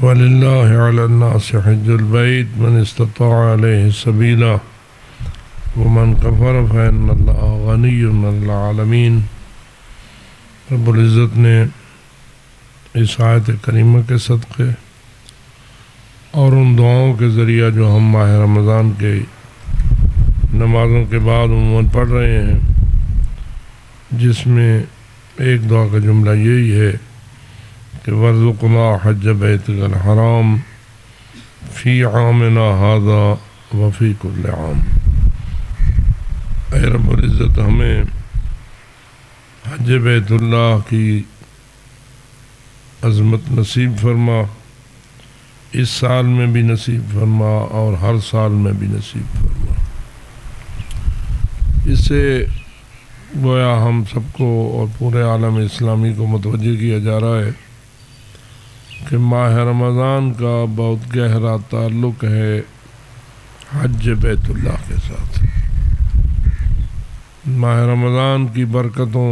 وَلِلَّهِ عَلَى النَّاسِ حِجُّ الْبَيْتِ مَنِ اسْتَطَاعَ إِلَيْهِ سَبِيلًا وَمَنْ كَفَرَ فَإِنَّ اللَّهَ غَنِيٌّ عَنِ الْعَالَمِينَ۔ رب العزت نے اس آیت کریمہ کے صدقے اور ان دعاؤں کے ذریعہ جو ہم ماہ رمضان کے نمازوں کے بعد عموماً پڑھ رہے ہیں، جس میں ایک دعا کا جملہ یہی ہے کہ وَارْزُقْنَا حَجَّ بَيْتِكَ الْحَرَامِ فِي عَامِنَا هَذَا وَفِي كُلِّ عَامٍ۔ اے رب العزت ہمیں حج بیت اللہ کی عظمت نصیب فرما، اس سال میں بھی نصیب فرما اور ہر سال میں بھی نصیب فرما۔ اس سے گویا ہم سب کو اور پورے عالم اسلامی کو متوجہ کیا جا رہا ہے کہ ماہ رمضان کا بہت گہرا تعلق ہے حج بیت اللہ کے ساتھ۔ ماہ رمضان کی برکتوں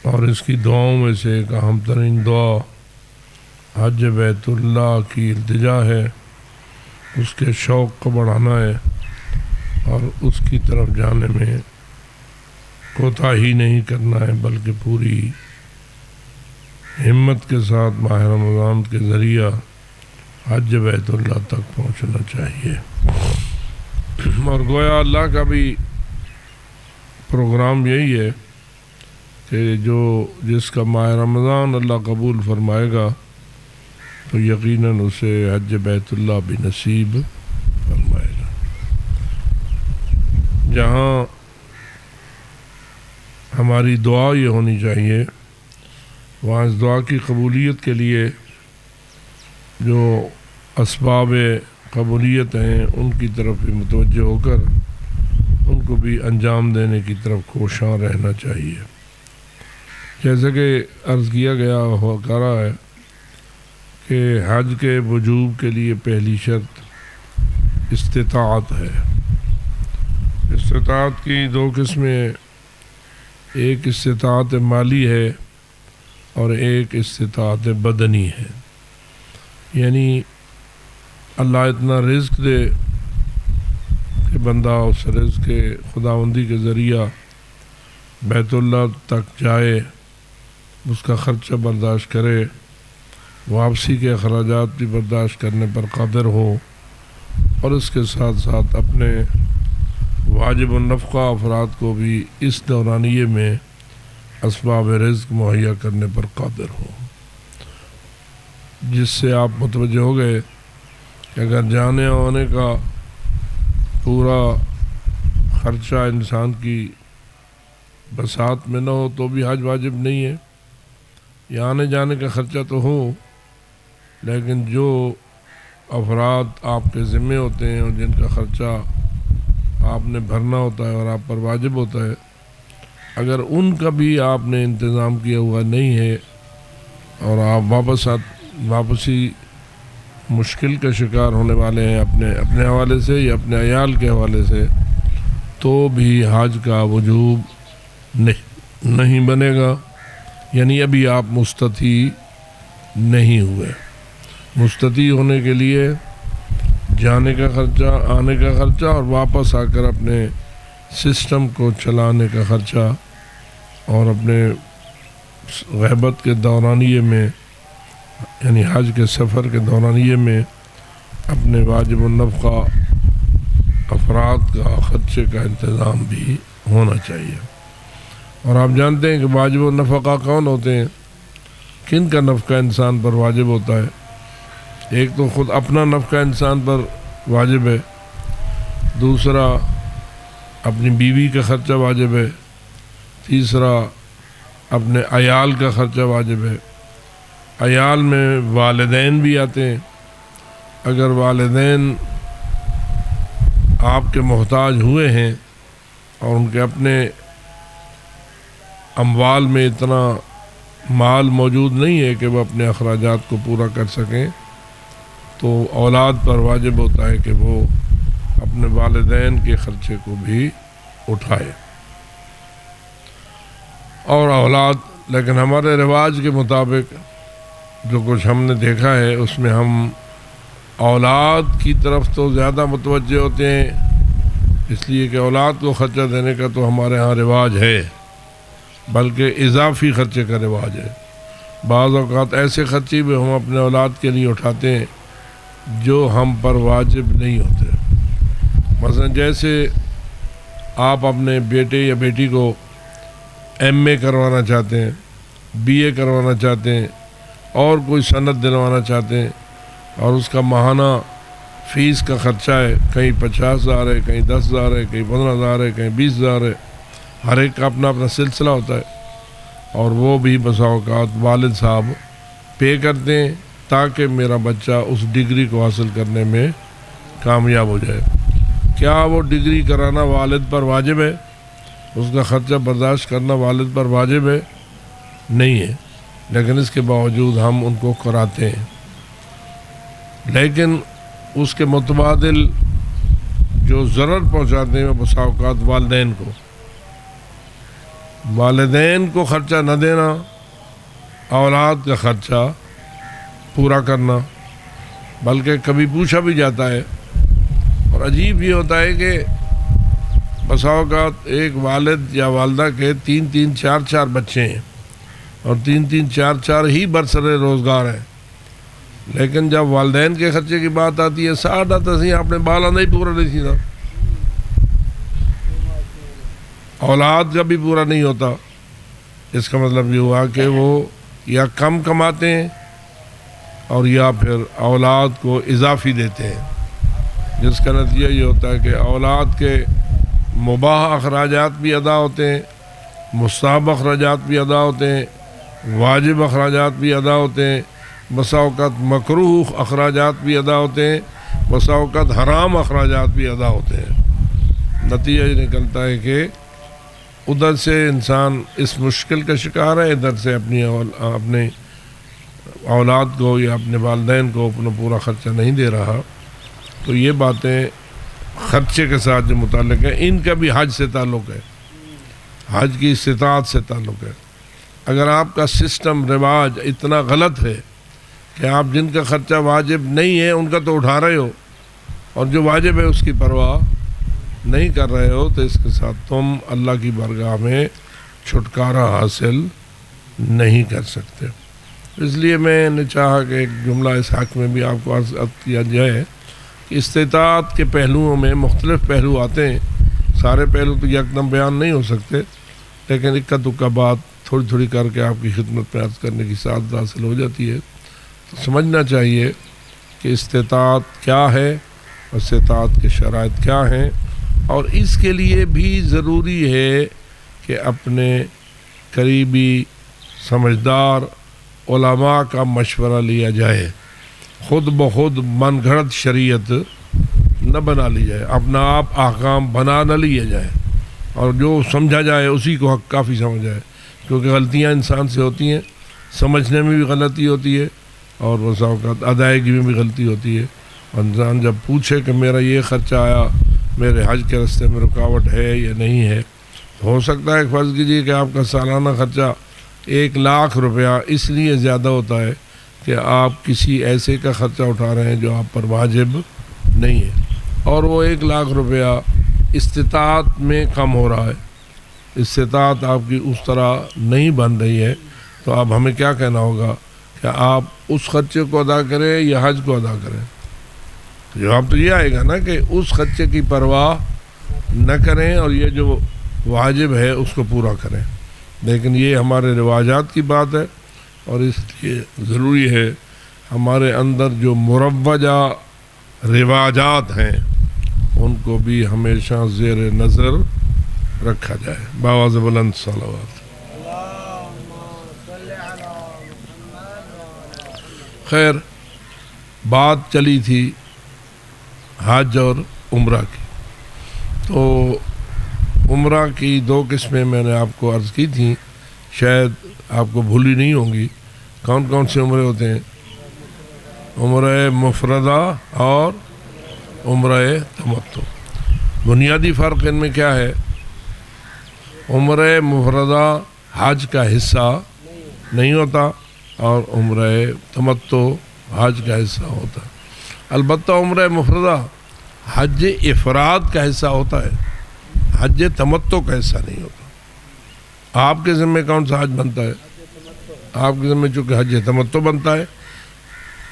اور اس کی دعاؤں میں سے ایک اہم ترین دعا حج بیت اللہ کی التجا ہے، اس کے شوق کو بڑھانا ہے اور اس کی طرف جانے میں کوتاہی نہیں کرنا ہے، بلکہ پوری ہمت کے ساتھ ماہ رمضان کے ذریعہ حج بیت اللہ تک پہنچنا چاہیے۔ اور گویا اللہ کا بھی پروگرام یہی ہے کہ جس کا ماہ رمضان اللہ قبول فرمائے گا تو یقیناً اسے حج بیت اللہ بھی نصیب فرمائے گا۔ جہاں ہماری دعا یہ ہونی چاہیے، وہاں اس دعا کی قبولیت کے لیے جو اسباب قبولیت ہیں ان کی طرف بھی متوجہ ہو کر ان کو بھی انجام دینے کی طرف کوشاں رہنا چاہیے۔ جیسے کہ عرض کیا گیا کر رہا ہے کہ حج کے وجوب کے لیے پہلی شرط استطاعت ہے۔ استطاعت کی دو قسمیں، ایک استطاعت مالی ہے اور ایک استطاعت بدنی ہے۔ یعنی اللہ اتنا رزق دے کہ بندہ اس رزق کے خداوندی کے ذریعہ بیت اللہ تک جائے، اس کا خرچہ برداشت کرے، واپسی کے اخراجات بھی برداشت کرنے پر قادر ہو، اور اس کے ساتھ ساتھ اپنے واجب النفقہ افراد کو بھی اس دورانیے میں اسباب رزق مہیا کرنے پر قادر ہو، جس سے آپ متوجہ ہو گئے کہ اگر جانے آنے کا پورا خرچہ انسان کی بساط میں نہ ہو تو بھی حج واجب نہیں ہے، یا آنے جانے کا خرچہ تو ہو، لیکن جو افراد آپ کے ذمے ہوتے ہیں اور جن کا خرچہ آپ نے بھرنا ہوتا ہے اور آپ پر واجب ہوتا ہے، اگر ان کا بھی آپ نے انتظام کیا ہوا نہیں ہے اور آپ واپسی مشکل کا شکار ہونے والے ہیں اپنے حوالے سے یا اپنے عیال کے حوالے سے، تو بھی حج کا وجوب نہیں بنے گا، یعنی ابھی آپ مستطیع نہیں ہوئے۔ مستطیع ہونے کے لیے جانے کا خرچہ، آنے کا خرچہ اور واپس آ کر اپنے سسٹم کو چلانے کا خرچہ اور اپنے غیبت کے دورانیے میں، یعنی حج کے سفر کے دورانیے میں اپنے واجب النفقہ افراد کا خرچے کا انتظام بھی ہونا چاہیے۔ اور آپ جانتے ہیں کہ واجب النفقہ کون ہوتے ہیں، کن کا نفقہ انسان پر واجب ہوتا ہے۔ ایک تو خود اپنا نفقہ انسان پر واجب ہے، دوسرا اپنی بیوی کا خرچہ واجب ہے، تیسرا اپنے عیال کا خرچہ واجب ہے۔ عیال میں والدین بھی آتے ہیں، اگر والدین آپ کے محتاج ہوئے ہیں اور ان کے اپنے اموال میں اتنا مال موجود نہیں ہے کہ وہ اپنے اخراجات کو پورا کر سکیں، تو اولاد پر واجب ہوتا ہے کہ وہ اپنے والدین کے خرچے کو بھی اٹھائے۔ اور اولاد، لیکن ہمارے رواج کے مطابق جو کچھ ہم نے دیکھا ہے اس میں ہم اولاد کی طرف تو زیادہ متوجہ ہوتے ہیں، اس لیے کہ اولاد کو خرچہ دینے کا تو ہمارے ہاں رواج ہے، بلکہ اضافی خرچے کا رواج ہے۔ بعض اوقات ایسے خرچے بھی ہم اپنے اولاد کے لیے اٹھاتے ہیں جو ہم پر واجب نہیں ہوتے۔ مثلا جیسے آپ اپنے بیٹے یا بیٹی کو ایم اے کروانا چاہتے ہیں، بی اے کروانا چاہتے ہیں، اور کوئی سند دلوانا چاہتے ہیں، اور اس کا ماہانہ فیس کا خرچہ ہے، کہیں 50,000 ہے، کہیں 10,000 ہے، کہیں 15,000 ہے، کہیں 20,000 ہے، ہر ایک کا اپنا اپنا سلسلہ ہوتا ہے، اور وہ بھی بسا اوقات والد صاحب پے کرتے ہیں تاکہ میرا بچہ اس ڈگری کو حاصل کرنے میں کامیاب ہو جائے۔ کیا وہ ڈگری کرانا والد پر واجب ہے؟ اس کا خرچہ برداشت کرنا والد پر واجب ہے؟ نہیں ہے، لیکن اس کے باوجود ہم ان کو کراتے ہیں۔ لیکن اس کے متبادل جو ضرر پہنچاتے ہیں بسا اوقات والدین کو خرچہ نہ دینا، اولاد کا خرچہ پورا کرنا، بلکہ کبھی پوچھا بھی جاتا ہے، اور عجیب یہ ہوتا ہے کہ بسا اوقات ایک والد یا والدہ کے 3 4 بچے ہیں، اور 3 4 ہی برسر روزگار ہیں، لیکن جب والدین کے خرچے کی بات آتی ہے ساڑھا تسی اپنے بالا نہیں پورا نہیں تھی، اولاد کا بھی پورا نہیں ہوتا۔ اس کا مطلب یہ ہوا کہ وہ یا کم کماتے ہیں اور یا پھر اولاد کو اضافی دیتے ہیں، جس کا نتیجہ یہ ہوتا ہے کہ اولاد کے مباح اخراجات بھی ادا ہوتے ہیں، مستحب اخراجات بھی ادا ہوتے ہیں، واجب اخراجات بھی ادا ہوتے ہیں، بسا اوقات مکروہ اخراجات بھی ادا ہوتے ہیں، بسا اوقات حرام اخراجات بھی ادا ہوتے ہیں۔ نتیجہ یہ نکلتا ہے کہ ادھر سے انسان اس مشکل کا شکار ہے، ادھر سے اپنے اولاد کو یا اپنے والدین کو اپنا پورا خرچہ نہیں دے رہا۔ تو یہ باتیں خرچے کے ساتھ جو متعلق ہے، ان کا بھی حج سے تعلق ہے، حج کی استطاعت سے تعلق ہے۔ اگر آپ کا سسٹم رواج اتنا غلط ہے کہ آپ جن کا خرچہ واجب نہیں ہے ان کا تو اٹھا رہے ہو، اور جو واجب ہے اس کی پرواہ نہیں کر رہے ہو، تو اس کے ساتھ تم اللہ کی بارگاہ میں چھٹکارا حاصل نہیں کر سکتے۔ اس لیے میں نے چاہا کہ ایک جملہ اس حق میں بھی آپ کو عرض کیا جائے کہ استطاعت کے پہلوؤں میں مختلف پہلو آتے ہیں، سارے پہلو تو یکدم بیان نہیں ہو سکتے، لیکن اکا دکا بات تھوڑی تھوڑی کر کے آپ کی خدمت میں عرض کرنے کی سعادت حاصل ہو جاتی ہے۔ تو سمجھنا چاہیے کہ استطاعت کیا ہے، اور استطاعت کے شرائط کیا ہیں، اور اس کے لیے بھی ضروری ہے کہ اپنے قریبی سمجھدار علماء کا مشورہ لیا جائے، خود بخود من گھڑت شریعت نہ بنا لی جائے، اپنا آپ احکام بنا نہ لیا جائے، اور جو سمجھا جائے اسی کو حق کافی سمجھ جائے، کیونکہ غلطیاں انسان سے ہوتی ہیں، سمجھنے میں بھی غلطی ہوتی ہے، اور بسا اوقات ادائیگی میں بھی غلطی ہوتی ہے۔ انسان جب پوچھے کہ میرا یہ خرچہ آیا، میرے حج کے راستے میں رکاوٹ ہے یا نہیں ہے، ہو سکتا ہے فرض کیجیے کہ آپ کا سالانہ خرچہ 1,00,000 روپیہ اس لیے زیادہ ہوتا ہے کہ آپ کسی ایسے کا خرچہ اٹھا رہے ہیں جو آپ پر واجب نہیں ہے، اور وہ 1,00,000 روپیہ استطاعت میں کم ہو رہا ہے، استطاعت آپ کی اس طرح نہیں بن رہی ہے، تو اب ہمیں کیا کہنا ہوگا کہ آپ اس خرچے کو ادا کریں یا حج کو ادا کریں؟ جواب تو یہ آئے گا نا کہ اس خرچے کی پرواہ نہ کریں اور یہ جو واجب ہے اس کو پورا کریں، لیکن یہ ہمارے رواجات کی بات ہے، اور اس لیے ضروری ہے ہمارے اندر جو مروجہ رواجات ہیں ان کو بھی ہمیشہ زیر نظر رکھا جائے۔ باواز بلند صلوات۔ خیر، بات چلی تھی حج اور عمرہ کی، تو عمرہ کی 2 قسمیں میں نے آپ کو عرض کی تھیں، شاید آپ کو بھولی نہیں ہوں گی۔ کون کون سے عمرے ہوتے ہیں؟ عمرہ مفردہ اور عمرہ تمتع۔ بنیادی فرق ان میں کیا ہے؟ عمرہ مفردہ حج کا حصہ نہیں ہوتا، اور عمرہ تمتع حج کا حصہ ہوتا ہے. البتہ عمرہ مفردہ حج افراد کا حصہ ہوتا ہے, حج تمتع کا حصہ نہیں ہوتا. آپ کے ذمہ کون سا حج بنتا ہے؟ آپ کے ذمہ چونکہ حج تمتع بنتا ہے,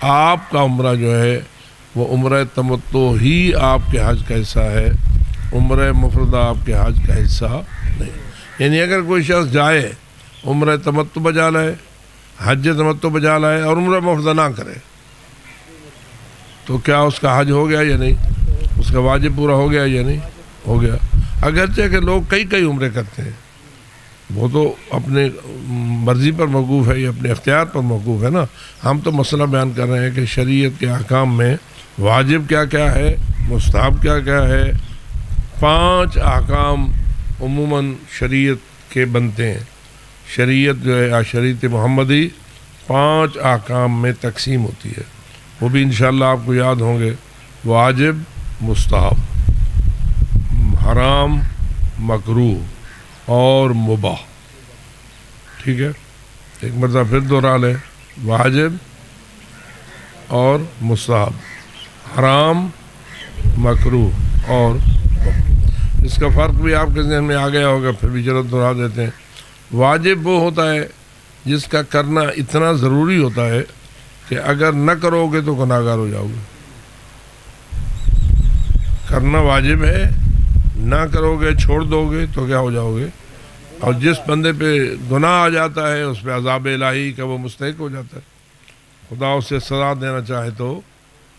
آپ کا عمرہ جو ہے وہ عمرہ تمتع ہی آپ کے حج کا حصہ ہے, عمرہ مفردہ آپ کے حج کا حصہ نہیں. یعنی اگر کوئی شخص جائے عمرہ تمتع بجا لائے, حج تمتع بجا لائے اور عمرہ مفردہ نہ کرے تو کیا اس کا حج ہو گیا یا نہیں؟ اس کا واجب پورا ہو گیا یا نہیں؟ ہو گیا. اگرچہ کہ لوگ کئی عمرے کرتے ہیں, وہ تو اپنے مرضی پر موقوف ہے یا اپنے اختیار پر موقوف ہے نا. ہم تو مسئلہ بیان کر رہے ہیں کہ شریعت کے احکام میں واجب کیا کیا ہے, مستحب کیا کیا ہے. 5 احکام عموماً شریعت کے بنتے ہیں. شریعت جو ہے شریعت محمدی 5 احکام میں تقسیم ہوتی ہے, وہ بھی انشاءاللہ آپ کو یاد ہوں گے. واجب, مستحب, حرام, مکروہ اور مباح. ٹھیک ہے, ایک مرتبہ پھر دوہرا لیں. واجب اور مستحب, حرام, مکروہ اور مباح. اس کا فرق بھی آپ کے ذہن میں آ گیا ہوگا, پھر بھی چلو دوہرا دیتے ہیں. واجب وہ ہوتا ہے جس کا کرنا اتنا ضروری ہوتا ہے کہ اگر نہ کرو گے تو گناہ گار ہو جاؤ گے. کرنا واجب ہے, نہ کرو گے چھوڑ دو گے تو کیا ہو جاؤ گے. اور جس بندے پہ گناہ آ جاتا ہے اس پہ عذاب الہی کا وہ مستحق ہو جاتا ہے. خدا اسے سزا دینا چاہے تو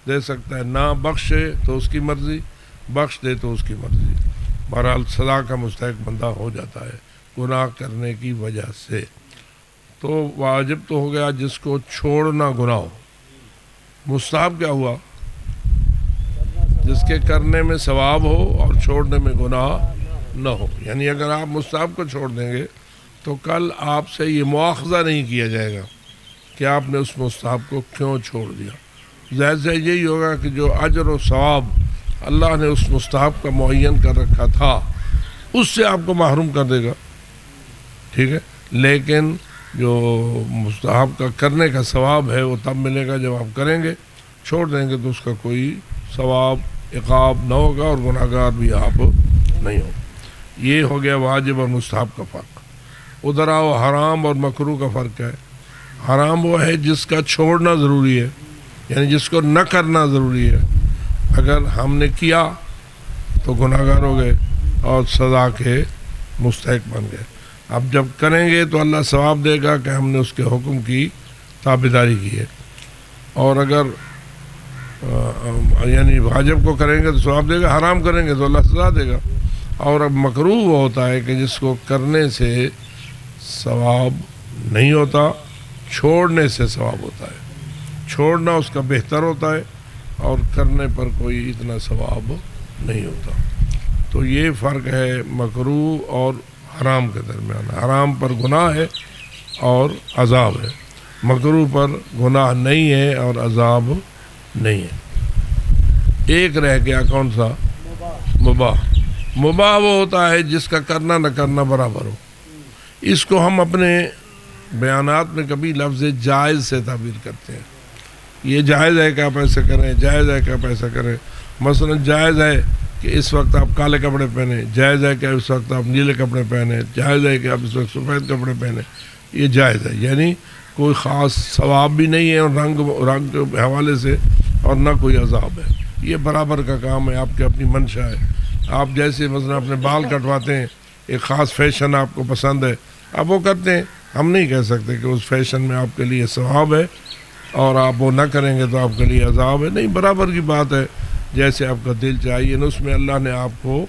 دے سکتا ہے, نہ بخشے تو اس کی مرضی, بخش دے تو اس کی مرضی. بہرحال سزا کا مستحق بندہ ہو جاتا ہے گناہ کرنے کی وجہ سے. تو واجب تو ہو گیا جس کو چھوڑنا گناہ ہو. مستحب کیا ہوا؟ جس کے کرنے میں ثواب ہو اور چھوڑنے میں گناہ نہ ہو. یعنی اگر آپ مستحب کو چھوڑ دیں گے تو کل آپ سے یہ مواخذہ نہیں کیا جائے گا کہ آپ نے اس مستحب کو کیوں چھوڑ دیا. ظاہر سے یہی ہوگا کہ جو اجر و ثواب اللہ نے اس مستحب کا معین کر رکھا تھا اس سے آپ کو محروم کر دے گا. ٹھیک ہے, لیکن جو مستحب کا کرنے کا ثواب ہے وہ تب ملے گا جب آپ کریں گے. چھوڑ دیں گے تو اس کا کوئی ثواب عقاب نہ ہوگا اور گناہ گار بھی آپ نہیں ہو. یہ ہو گیا واجب اور مستحب کا فرق. ادھر آؤ, حرام اور مکروہ کا فرق ہے. حرام وہ ہے جس کا چھوڑنا ضروری ہے, یعنی جس کو نہ کرنا ضروری ہے. اگر ہم نے کیا تو گناہ گار ہو گئے اور سزا کے مستحق بن گئے. اب جب کریں گے تو اللہ ثواب دے گا کہ ہم نے اس کے حکم کی تابعداری کی ہے. اور اگر یعنی واجب کو کریں گے تو ثواب دے گا, حرام کریں گے تو اللہ سزا دے گا. اور اب مکروہ وہ ہوتا ہے کہ جس کو کرنے سے ثواب نہیں ہوتا, چھوڑنے سے ثواب ہوتا ہے. چھوڑنا اس کا بہتر ہوتا ہے اور کرنے پر کوئی اتنا ثواب نہیں ہوتا. تو یہ فرق ہے مکروہ اور حرام کے درمیان. حرام پر گناہ ہے اور عذاب ہے, مکروہ پر گناہ نہیں ہے اور عذاب نہیں ہے. ایک رہ گیا کون سا؟ مباح. مباح وہ ہوتا ہے جس کا کرنا نہ کرنا برابر ہو. اس کو ہم اپنے بیانات میں کبھی لفظ جائز سے تعبیر کرتے ہیں. یہ جائز ہے کہ آپ ایسے کریں, جائز ہے کہ آپ ایسا کریں. مثلا جائز ہے کہ اس وقت آپ کالے کپڑے پہنیں, جائز ہے کہ اس وقت آپ نیلے کپڑے پہنیں, جائز ہے کہ آپ اس وقت سفید کپڑے پہنیں. یہ جائز ہے, یعنی کوئی خاص ثواب بھی نہیں ہے اور رنگ کے حوالے سے, اور نہ کوئی عذاب ہے. یہ برابر کا کام ہے, آپ کی اپنی منشا ہے. آپ جیسے مثلا اپنے بال کٹواتے ہیں, ایک خاص فیشن آپ کو پسند ہے, آپ وہ کرتے ہیں. ہم نہیں کہہ سکتے کہ اس فیشن میں آپ کے لیے ثواب ہے اور آپ وہ نہ کریں گے تو آپ کے لیے عذاب ہے. نہیں, برابر کی بات ہے. جیسے آپ کا دل چاہیے نا, اس میں اللہ نے آپ کو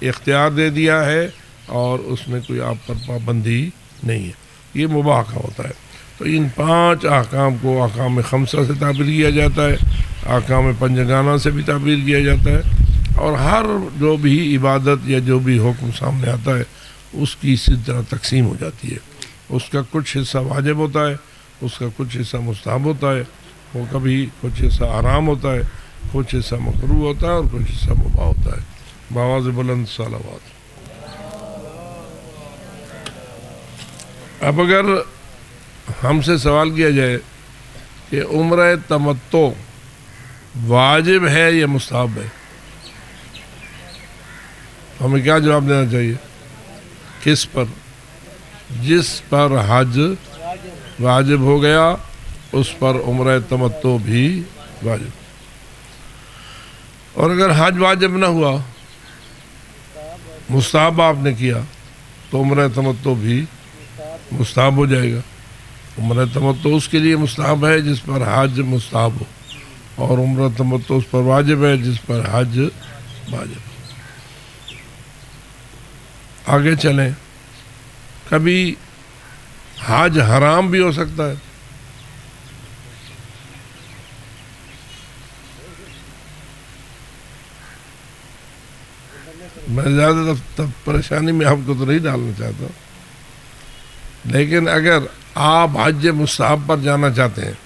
اختیار دے دیا ہے اور اس میں کوئی آپ پر پابندی نہیں ہے. یہ مباح کا ہوتا ہے. تو ان 5 احکام کو احکام خمسہ سے تعبیر کیا جاتا ہے, احکام پنجگانہ سے بھی تعبیر کیا جاتا ہے. اور ہر جو بھی عبادت یا جو بھی حکم سامنے آتا ہے اس کی اسی طرح تقسیم ہو جاتی ہے. اس کا کچھ حصہ واجب ہوتا ہے, اس کا کچھ حصہ مستحب ہوتا ہے, وہ کبھی کچھ حصہ حرام ہوتا ہے, کچھ حصہ مکروہ ہوتا ہے اور کچھ حصہ مباح ہوتا ہے. بآواز بلند صلوات. اب اگر ہم سے سوال کیا جائے کہ عمرہ تمتع واجب ہے یا مستحب ہے، ہمیں کیا جواب دینا چاہیے؟ کس پر؟ جس پر حج واجب ہو گیا اس پر عمرہ تمتع بھی واجب، اور اگر حج واجب نہ ہوا، مستحب آپ نے کیا، تو عمرہ تمتع بھی مستحب ہو جائے گا۔ عمرہ تمتع اس کے لیے مستحب ہے جس پر حج مستحب ہو، اور عمرہ تمتع اس پر واجب ہے جس پر حج واجب ہو۔ آگے چلیں، کبھی حج حرام بھی ہو سکتا ہے۔ میں زیادہ پریشانی میں آپ کو تو نہیں ڈالنا چاہتا، لیکن اگر آپ حج مستحب پر جانا چاہتے ہیں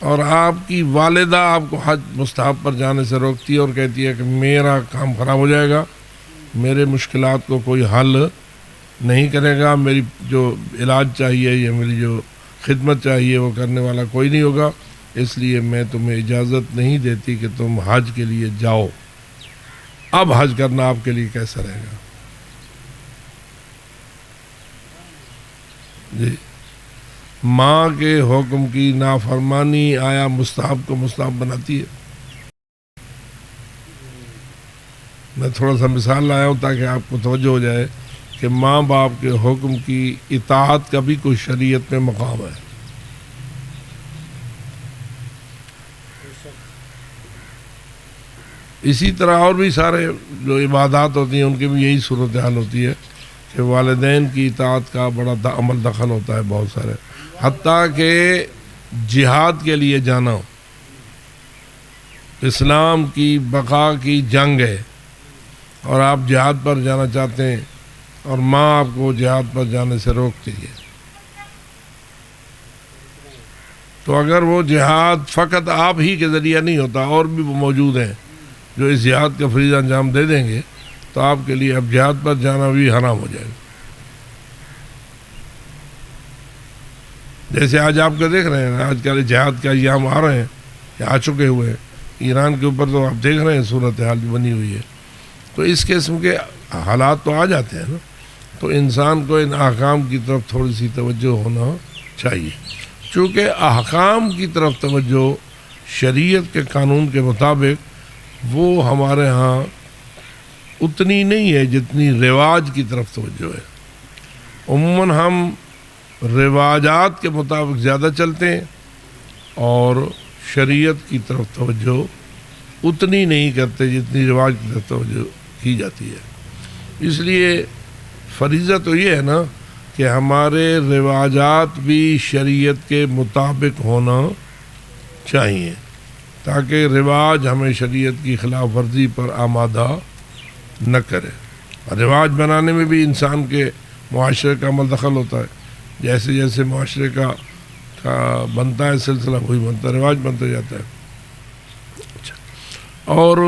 اور آپ کی والدہ آپ کو حج مستحب پر جانے سے روکتی ہے اور کہتی ہے کہ میرا کام خراب ہو جائے گا، میرے مشکلات کو کوئی حل نہیں کرے گا، میری جو علاج چاہیے یا میری جو خدمت چاہیے وہ کرنے والا کوئی نہیں ہوگا، اس لیے میں تمہیں اجازت نہیں دیتی کہ تم حج کے لیے جاؤ، اب حج کرنا آپ کے لیے کیسا رہے گا؟ جی، ماں کے حکم کی نافرمانی آیا مستحب کو مستحب بناتی ہے؟ میں تھوڑا سا مثال لایا ہوں تاکہ آپ کو توجہ ہو جائے کہ ماں باپ کے حکم کی اطاعت کا بھی کوئی شریعت میں مقام ہے۔ اسی طرح اور بھی سارے جو عبادات ہوتی ہیں ان کی بھی یہی صورتحال ہوتی ہے کہ والدین کی اطاعت کا بڑا عمل دخل ہوتا ہے بہت سارے، حتیٰ کہ جہاد کے لیے جانا، اسلام کی بقا کی جنگ ہے اور آپ جہاد پر جانا چاہتے ہیں اور ماں آپ کو جہاد پر جانے سے روکتی ہے، تو اگر وہ جہاد فقط آپ ہی کے ذریعہ نہیں ہوتا، اور بھی وہ موجود ہیں جو اس جہاد کا فریضہ انجام دے دیں گے، تو آپ کے لیے اب جہاد پر جانا بھی حرام ہو جائے گا۔ جیسے آج آپ کا دیکھ رہے ہیں، آج کل جہاد کا ایام آ رہے ہیں یا آ چکے ہوئے ہیں، ایران کے اوپر تو آپ دیکھ رہے ہیں صورتحال بھی بنی ہوئی ہے، تو اس قسم کے حالات تو آ جاتے ہیں نا، تو انسان کو ان احکام کی طرف تھوڑی سی توجہ ہونا چاہیے، چونکہ احکام کی طرف توجہ شریعت کے قانون کے مطابق وہ ہمارے ہاں اتنی نہیں ہے جتنی رواج کی طرف توجہ ہے۔ عموماً ہم رواجات کے مطابق زیادہ چلتے ہیں اور شریعت کی طرف توجہ اتنی نہیں کرتے جتنی رواج کی طرف توجہ کی جاتی ہے۔ اس لیے فریضہ تو یہ ہے نا کہ ہمارے رواجات بھی شریعت کے مطابق ہونا چاہیے، تاکہ رواج ہمیں شریعت کی خلاف ورزی پر آمادہ نہ کرے۔ رواج بنانے میں بھی انسان کے معاشرے کا عمل دخل ہوتا ہے، جیسے جیسے معاشرے کا بنتا ہے سلسلہ وہی بنتا ہے، رواج بنتا جاتا ہے۔ اور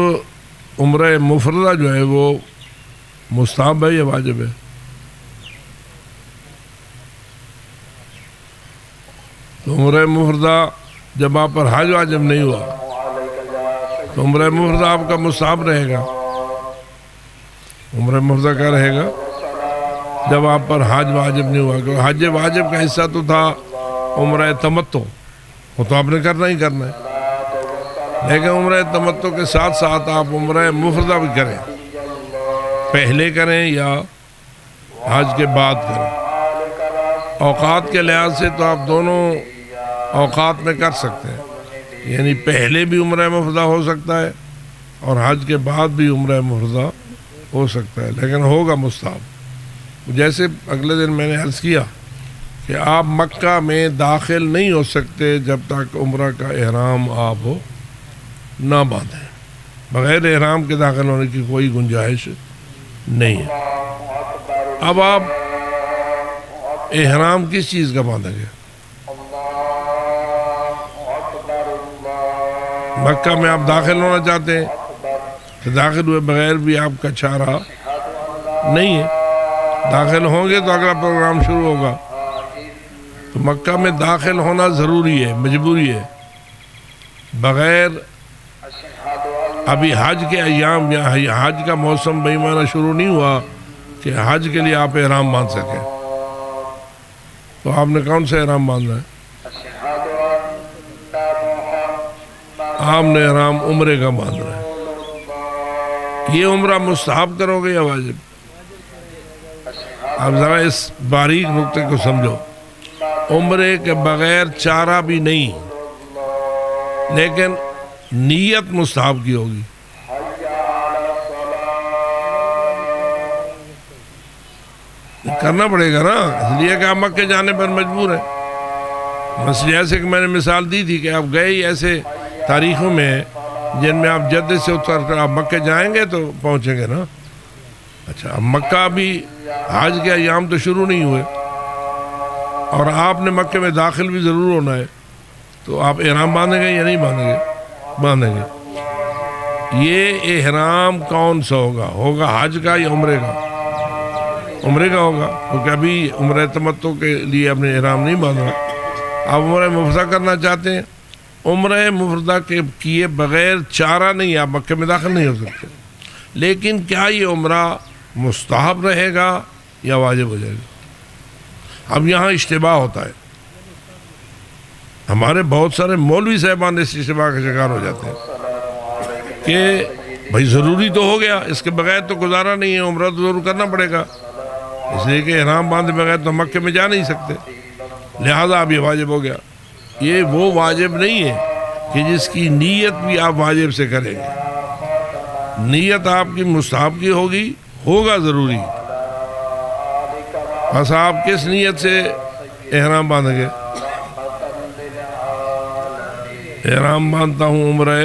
عمرہ مفردہ جو ہے وہ مستحب ہے یا واجب ہے؟ تو عمرہ مفردہ جب آپ پر حج واجب نہیں ہوا تو عمرہ مفردہ آپ کا مستحب رہے گا۔ عمرہ مفردہ کیا رہے گا؟ جب آپ پر حج واجب نہیں ہوا، کیونکہ حج واجب کا حصہ تو تھا عمرہ تمتع، وہ تو آپ نے کرنا ہی کرنا ہے، لیکن عمرہ تمتع کے ساتھ ساتھ آپ عمرہ مفردہ بھی کریں، پہلے کریں یا حج کے بعد کریں۔ اوقات کے لحاظ سے تو آپ دونوں اوقات میں کر سکتے ہیں، یعنی پہلے بھی عمرہ مفردہ ہو سکتا ہے اور حج کے بعد بھی عمرہ مفردہ ہو سکتا ہے، لیکن ہوگا مستحب۔ جیسے اگلے دن میں نے عرض کیا کہ آپ مکہ میں داخل نہیں ہو سکتے جب تک عمرہ کا احرام آپ نہ باندھیں، بغیر احرام کے داخل ہونے کی کوئی گنجائش نہیں ہے۔ اب آپ احرام کس چیز کا باندھیں گے؟ مکہ میں آپ داخل ہونا چاہتے ہیں کہ داخل ہوئے بغیر بھی آپ کا چارہ نہیں ہے، داخل ہوں گے تو اگلا پروگرام شروع ہوگا، تو مکہ میں داخل ہونا ضروری ہے، مجبوری ہے، بغیر ابھی حج کے ایام یا حج کا موسم بے معنی شروع نہیں ہوا کہ حج کے لیے آپ احرام باندھ سکیں. تو آپ نے کون سا احرام باندھنا ہے؟ آپ نے احرام عمرے کا باندھنا ہے. یہ عمرہ مستحب کرو گے یا واجب؟ آپ ذرا اس باریک نقطے کو سمجھو. عمرے کے بغیر چارہ بھی نہیں، لیکن نیت مستحب کی ہوگی. کرنا پڑے گا نا، اس لیے کہ آپ مکے جانے پر مجبور ہیں. بس جیسے کہ میں نے مثال دی تھی کہ آپ گئے ہی ایسے تاریخوں میں جن میں آپ جدہ سے اتر کر آپ مکے جائیں گے تو پہنچیں گے نا. اچھا، اب مکہ ابھی حج کے ایام تو شروع نہیں ہوئے اور آپ نے مکے میں داخل بھی ضرور ہونا ہے، تو آپ احرام باندھیں گے یا نہیں باندھیں گے؟ باندھیں گے. یہ احرام کون سا ہوگا حج کا یا عمرے کا؟ عمرے کا ہوگا، کیونکہ ابھی عمرہ تمتع کے لیے آپ نے احرام نہیں باندھا. آپ عمرہ مفردہ کرنا چاہتے ہیں، عمرہ مفردہ کے کیے بغیر چارہ نہیں، آپ مکے میں داخل نہیں ہو سکتے. لیکن کیا یہ عمرہ مستحب رہے گا یا واجب ہو جائے گا؟ اب یہاں اشتباہ ہوتا ہے. ہمارے بہت سارے مولوی صاحبان اس اشتباہ کا شکار ہو جاتے ہیں کہ بھائی ضروری تو ہو گیا، اس کے بغیر تو گزارا نہیں ہے، عمرہ تو ضرور کرنا پڑے گا، اس لیے کہ احرام باندھے بغیر تو مکے میں جا نہیں سکتے، لہذا اب یہ واجب ہو گیا. یہ وہ واجب نہیں ہے کہ جس کی نیت بھی آپ واجب سے کریں گے. نیت آپ کی مستحب کی ہوگا ضروری. بس آپ کس نیت سے احرام باندھیں گے؟ احرام باندھتا ہوں عمرہ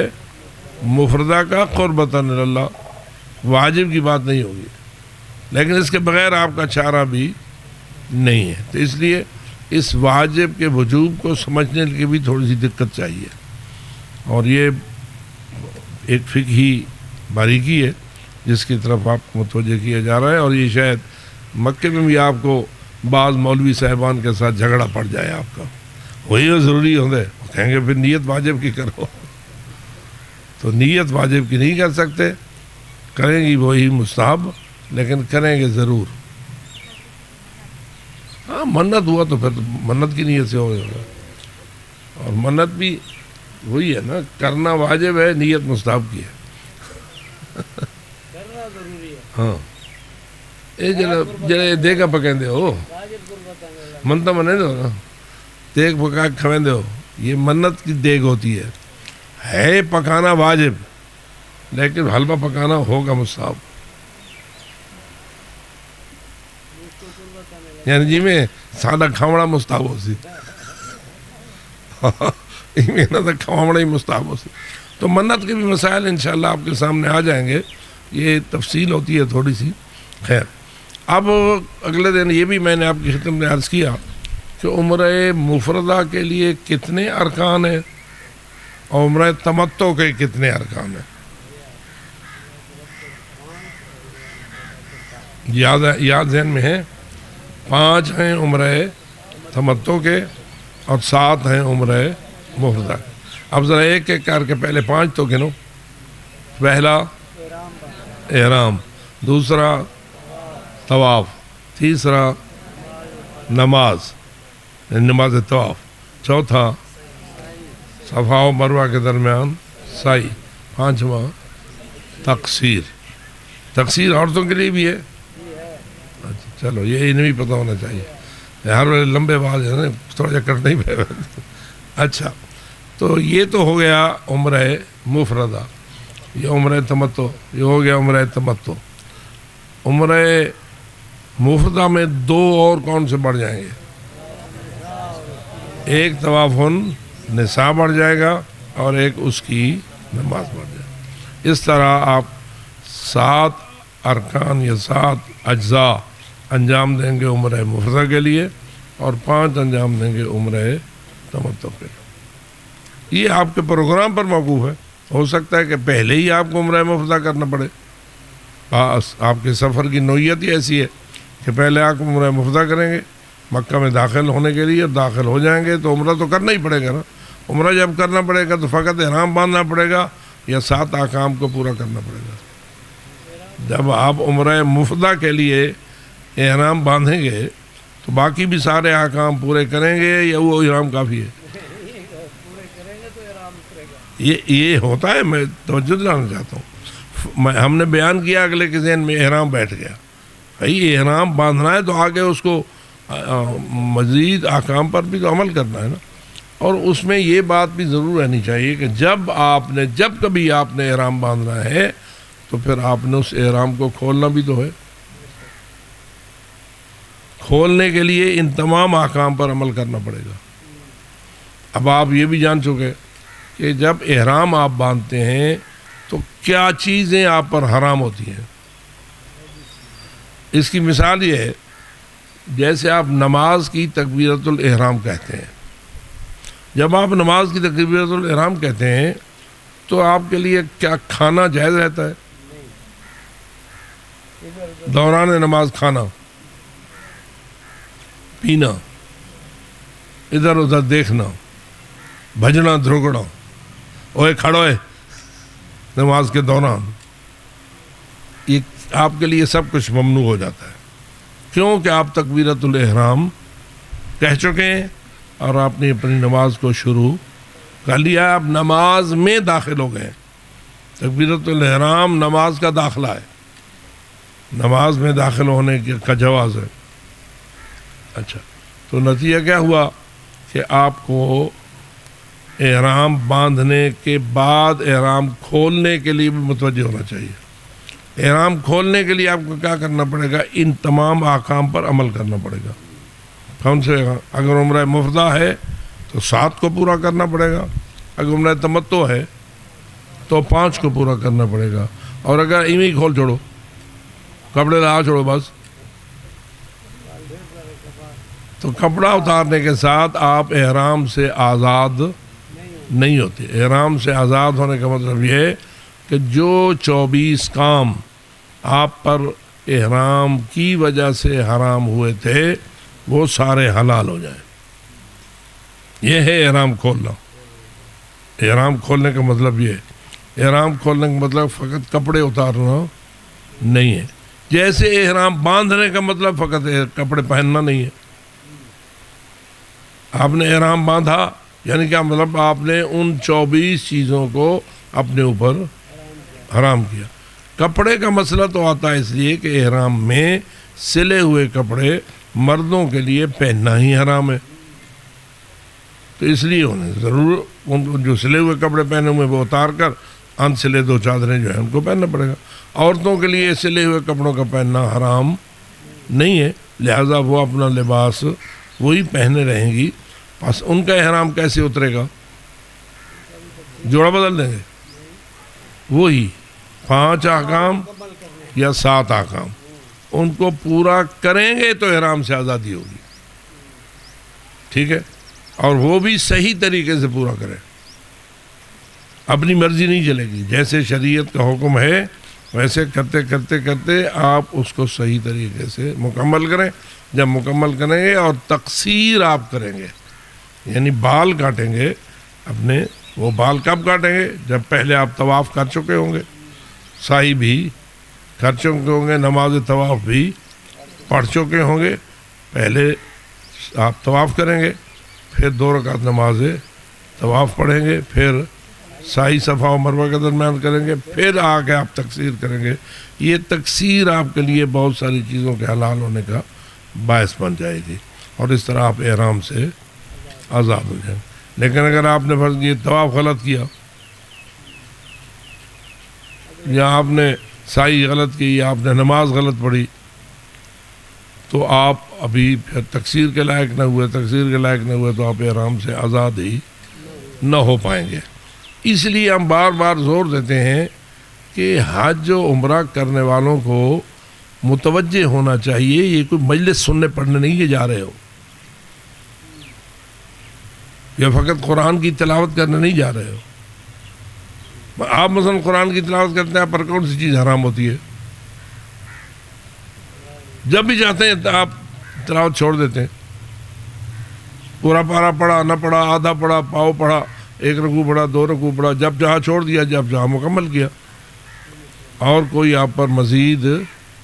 مفردہ کا قربتاً اللہ، واجب کی بات نہیں ہوگی، لیکن اس کے بغیر آپ کا چارہ بھی نہیں ہے. تو اس لیے اس واجب کے وجوب کو سمجھنے کی بھی تھوڑی سی دقت چاہیے، اور یہ ایک فقہی باریکی ہے جس کی طرف آپ کو متوجہ کیا جا رہا ہے. اور یہ شاید مکے میں بھی آپ کو بعض مولوی صاحبان کے ساتھ جھگڑا پڑ جائے آپ کا، وہی ضروری ہوتے کہیں گے پھر نیت واجب کی کرو. تو نیت واجب کی نہیں کر سکتے، کریں گی وہی مستحب، لیکن کریں گے ضرور. ہاں منت ہوا تو پھر تو منت کی نیت سے ہوگا، اور منت بھی وہی ہے نا، کرنا واجب ہے، نیت مستحب کی ہے. ہاں یہ جڑے دیگا پکائیں ہو منتا منے دو نا، دیگ پکا کے کھویں ہو، یہ منت کی دیگ ہوتی ہے پکانا واجب، لیکن حلوہ پکانا ہوگا مستحب. یعنی جی میں سادہ کھاوڑا مستحب ہو سی کھاوڑا ہی مستحب ہو سی. تو منت کے بھی مسائل انشاءاللہ آپ کے سامنے آ جائیں گے، یہ تفصیل ہوتی ہے تھوڑی سی. خیر، اب اگلے دن یہ بھی میں نے آپ کی خدمت میں عرض کیا کہ عمرہ مفردہ کے لیے کتنے ارکان ہیں اور عمرہ تمتع کے کتنے ارکان ہیں. یاد ذہن میں ہیں؟ 5 ہیں عمرہ تمتع کے اور 7 ہیں عمرہ مفردہ. اب ذرا ایک ایک کر کے پہلے 5 تو گنو. پہلا احرام، دوسرا طواف، تیسرا نماز طواف، چوتھا صفا و مروہ کے درمیان سعی، 5واں تقصیر عورتوں کے لیے بھی ہے. اچھا چلو یہ انہیں بھی پتہ ہونا چاہیے، ہر ویلے لمبے بال ہے نا، تھوڑا جا کٹ نہیں پہ. اچھا تو یہ تو ہو گیا عمرہ مفردہ، یہ عمرہ تمتع، یہ ہو گیا عمرہ تمتع. عمرہ مفردہ میں 2 اور کون سے بڑھ جائیں گے؟ ایک طواف النساء بڑھ جائے گا اور ایک اس کی نماز بڑھ جائے گا. اس طرح آپ 7 ارکان یا 7 اجزاء انجام دیں گے عمرہ مفردہ کے لیے اور 5 انجام دیں گے عمرہ تمتع کے لیے. یہ آپ کے پروگرام پر موقوف ہے. ہو سکتا ہے کہ پہلے ہی آپ کو عمرہ مفردہ کرنا پڑے، آپ کے سفر کی نوعیت ہی ایسی ہے کہ پہلے آپ عمرہ مفردہ کریں گے مکہ میں داخل ہونے کے لیے، اور داخل ہو جائیں گے تو عمرہ تو کرنا ہی پڑے گا نا. عمرہ جب کرنا پڑے گا تو فقط احرام باندھنا پڑے گا یا 7 احکام کو پورا کرنا پڑے گا؟ جب آپ عمرہ مفردہ کے لیے احرام باندھیں گے تو باقی بھی سارے احکام پورے کریں گے یا وہ احرام کافی ہے؟ یہ ہوتا ہے. میں توجہ دلانا چاہتا ہوں. ہم نے بیان کیا، اگلے کے ذہن میں احرام بیٹھ گیا. بھائی احرام باندھنا ہے تو آگے اس کو مزید احکام پر بھی تو عمل کرنا ہے نا. اور اس میں یہ بات بھی ضرور رہنی چاہیے کہ جب کبھی آپ نے احرام باندھنا ہے تو پھر آپ نے اس احرام کو کھولنا بھی تو ہے. کھولنے کے لیے ان تمام احکام پر عمل کرنا پڑے گا. اب آپ یہ بھی جان چکے کہ جب احرام آپ باندھتے ہیں تو کیا چیزیں آپ پر حرام ہوتی ہیں. اس کی مثال یہ ہے، جیسے آپ نماز کی تکبیرۃ الاحرام کہتے ہیں. جب آپ نماز کی تکبیرۃ الاحرام کہتے ہیں تو آپ کے لیے کیا کھانا جائز رہتا ہے؟ دوران نماز کھانا پینا، ادھر ادھر دیکھنا، بھجنا دھرگڑا، اوے کھڑوئے نماز کے دوران، یہ آپ کے لیے سب کچھ ممنوع ہو جاتا ہے. کیوں کہ آپ تکبیرۃ الاحرام کہہ چکے ہیں اور آپ نے اپنی نماز کو شروع کر لیا. آپ نماز میں داخل ہو گئے. تکبیرۃ الاحرام نماز کا داخلہ ہے، نماز میں داخل ہونے کا جواز ہے. اچھا، تو نتیجہ کیا ہوا کہ آپ کو احرام باندھنے کے بعد احرام کھولنے کے لیے بھی متوجہ ہونا چاہیے. احرام کھولنے کے لیے آپ کو کیا کرنا پڑے گا؟ ان تمام احکام پر عمل کرنا پڑے گا. کون سے؟ اگر عمرہ مفردہ ہے تو 7 کو پورا کرنا پڑے گا. اگر عمرہ تمتع ہے تو 5 کو پورا کرنا پڑے گا. اور اگر ایویں ہی کھول چھوڑو، کپڑے لگا چھوڑو بس، تو کپڑا اتارنے کے ساتھ آپ احرام سے آزاد نہیں ہوتے. احرام سے آزاد ہونے کا مطلب یہ ہے کہ جو 24 کام آپ پر احرام کی وجہ سے حرام ہوئے تھے وہ سارے حلال ہو جائیں. یہ ہے احرام کھولنا. احرام کھولنے کا مطلب یہ ہے. احرام کھولنے کا مطلب فقط کپڑے اتارنا نہیں ہے. جیسے احرام باندھنے کا مطلب فقط کپڑے پہننا نہیں ہے. آپ نے احرام باندھا یعنی کیا مطلب؟ آپ نے ان 24 چیزوں کو اپنے اوپر حرام کیا. کپڑے کا مسئلہ تو آتا ہے اس لیے کہ احرام میں سلے ہوئے کپڑے مردوں کے لیے پہننا ہی حرام ہے. تو اس لیے انہیں ضرور ان کو جو سلے ہوئے کپڑے پہنے ہوئے وہ اتار کر ان سلے 2 چادریں جو ہیں ان کو پہننا پڑے گا. عورتوں کے لیے سلے ہوئے کپڑوں کا پہننا حرام نہیں ہے، لہذا وہ اپنا لباس وہی پہنے رہیں گی. بس ان کا احرام کیسے اترے گا؟ جوڑا بدل دیں گے؟ وہی 5 احکام یا 7 احکام ان کو پورا کریں گے تو احرام سے آزادی ہوگی. ٹھیک ہے؟ اور وہ بھی صحیح طریقے سے پورا کریں. اپنی مرضی نہیں چلے گی. جیسے شریعت کا حکم ہے ویسے کرتے کرتے کرتے آپ اس کو صحیح طریقے سے مکمل کریں. جب مکمل کریں گے اور تقصیر آپ کریں گے یعنی بال کاٹیں گے اپنے، وہ بال کب کاٹیں گے؟ جب پہلے آپ طواف کر چکے ہوں گے، سعی بھی کر چکے ہوں گے، نماز طواف بھی پڑھ چکے ہوں گے. پہلے آپ طواف کریں گے، پھر 2 رکعت نماز طواف پڑھیں گے، پھر سعی صفا و مروہ کے درمیان کریں گے، پھر آگے آپ تقصیر کریں گے. یہ تقصیر آپ کے لیے بہت ساری چیزوں کے حلال ہونے کا باعث بن جائے گی اور اس طرح آپ احرام سے آزاد ہو جائیں. لیکن اگر آپ نے فرض یہ طواف غلط کیا یا آپ نے سعی غلط کی یا آپ نے نماز غلط پڑھی تو آپ ابھی پھر تقصیر کے لائق نہ ہوئے. تقصیر کے لائق نہ ہوئے تو آپ احرام سے آزاد ہی نہ ہو پائیں گے. اس لیے ہم بار بار زور دیتے ہیں کہ حج و عمرہ کرنے والوں کو متوجہ ہونا چاہیے. یہ کوئی مجلس سننے پڑھنے نہیں کے جا رہے ہو یا فقط قرآن کی تلاوت کرنے نہیں جا رہے ہو. آپ مثلا قرآن کی تلاوت کرتے ہیں، آپ پر کون سی چیز حرام ہوتی ہے؟ جب بھی چاہتے ہیں آپ تلاوت چھوڑ دیتے ہیں. پورا پارا پڑھا نہ پڑھا، آدھا پڑھا، پاؤ پڑھا، 1 رکوع پڑھا، 2 رکوع پڑھا، جب جہاں چھوڑ دیا، جب جہاں مکمل کیا، اور کوئی آپ پر مزید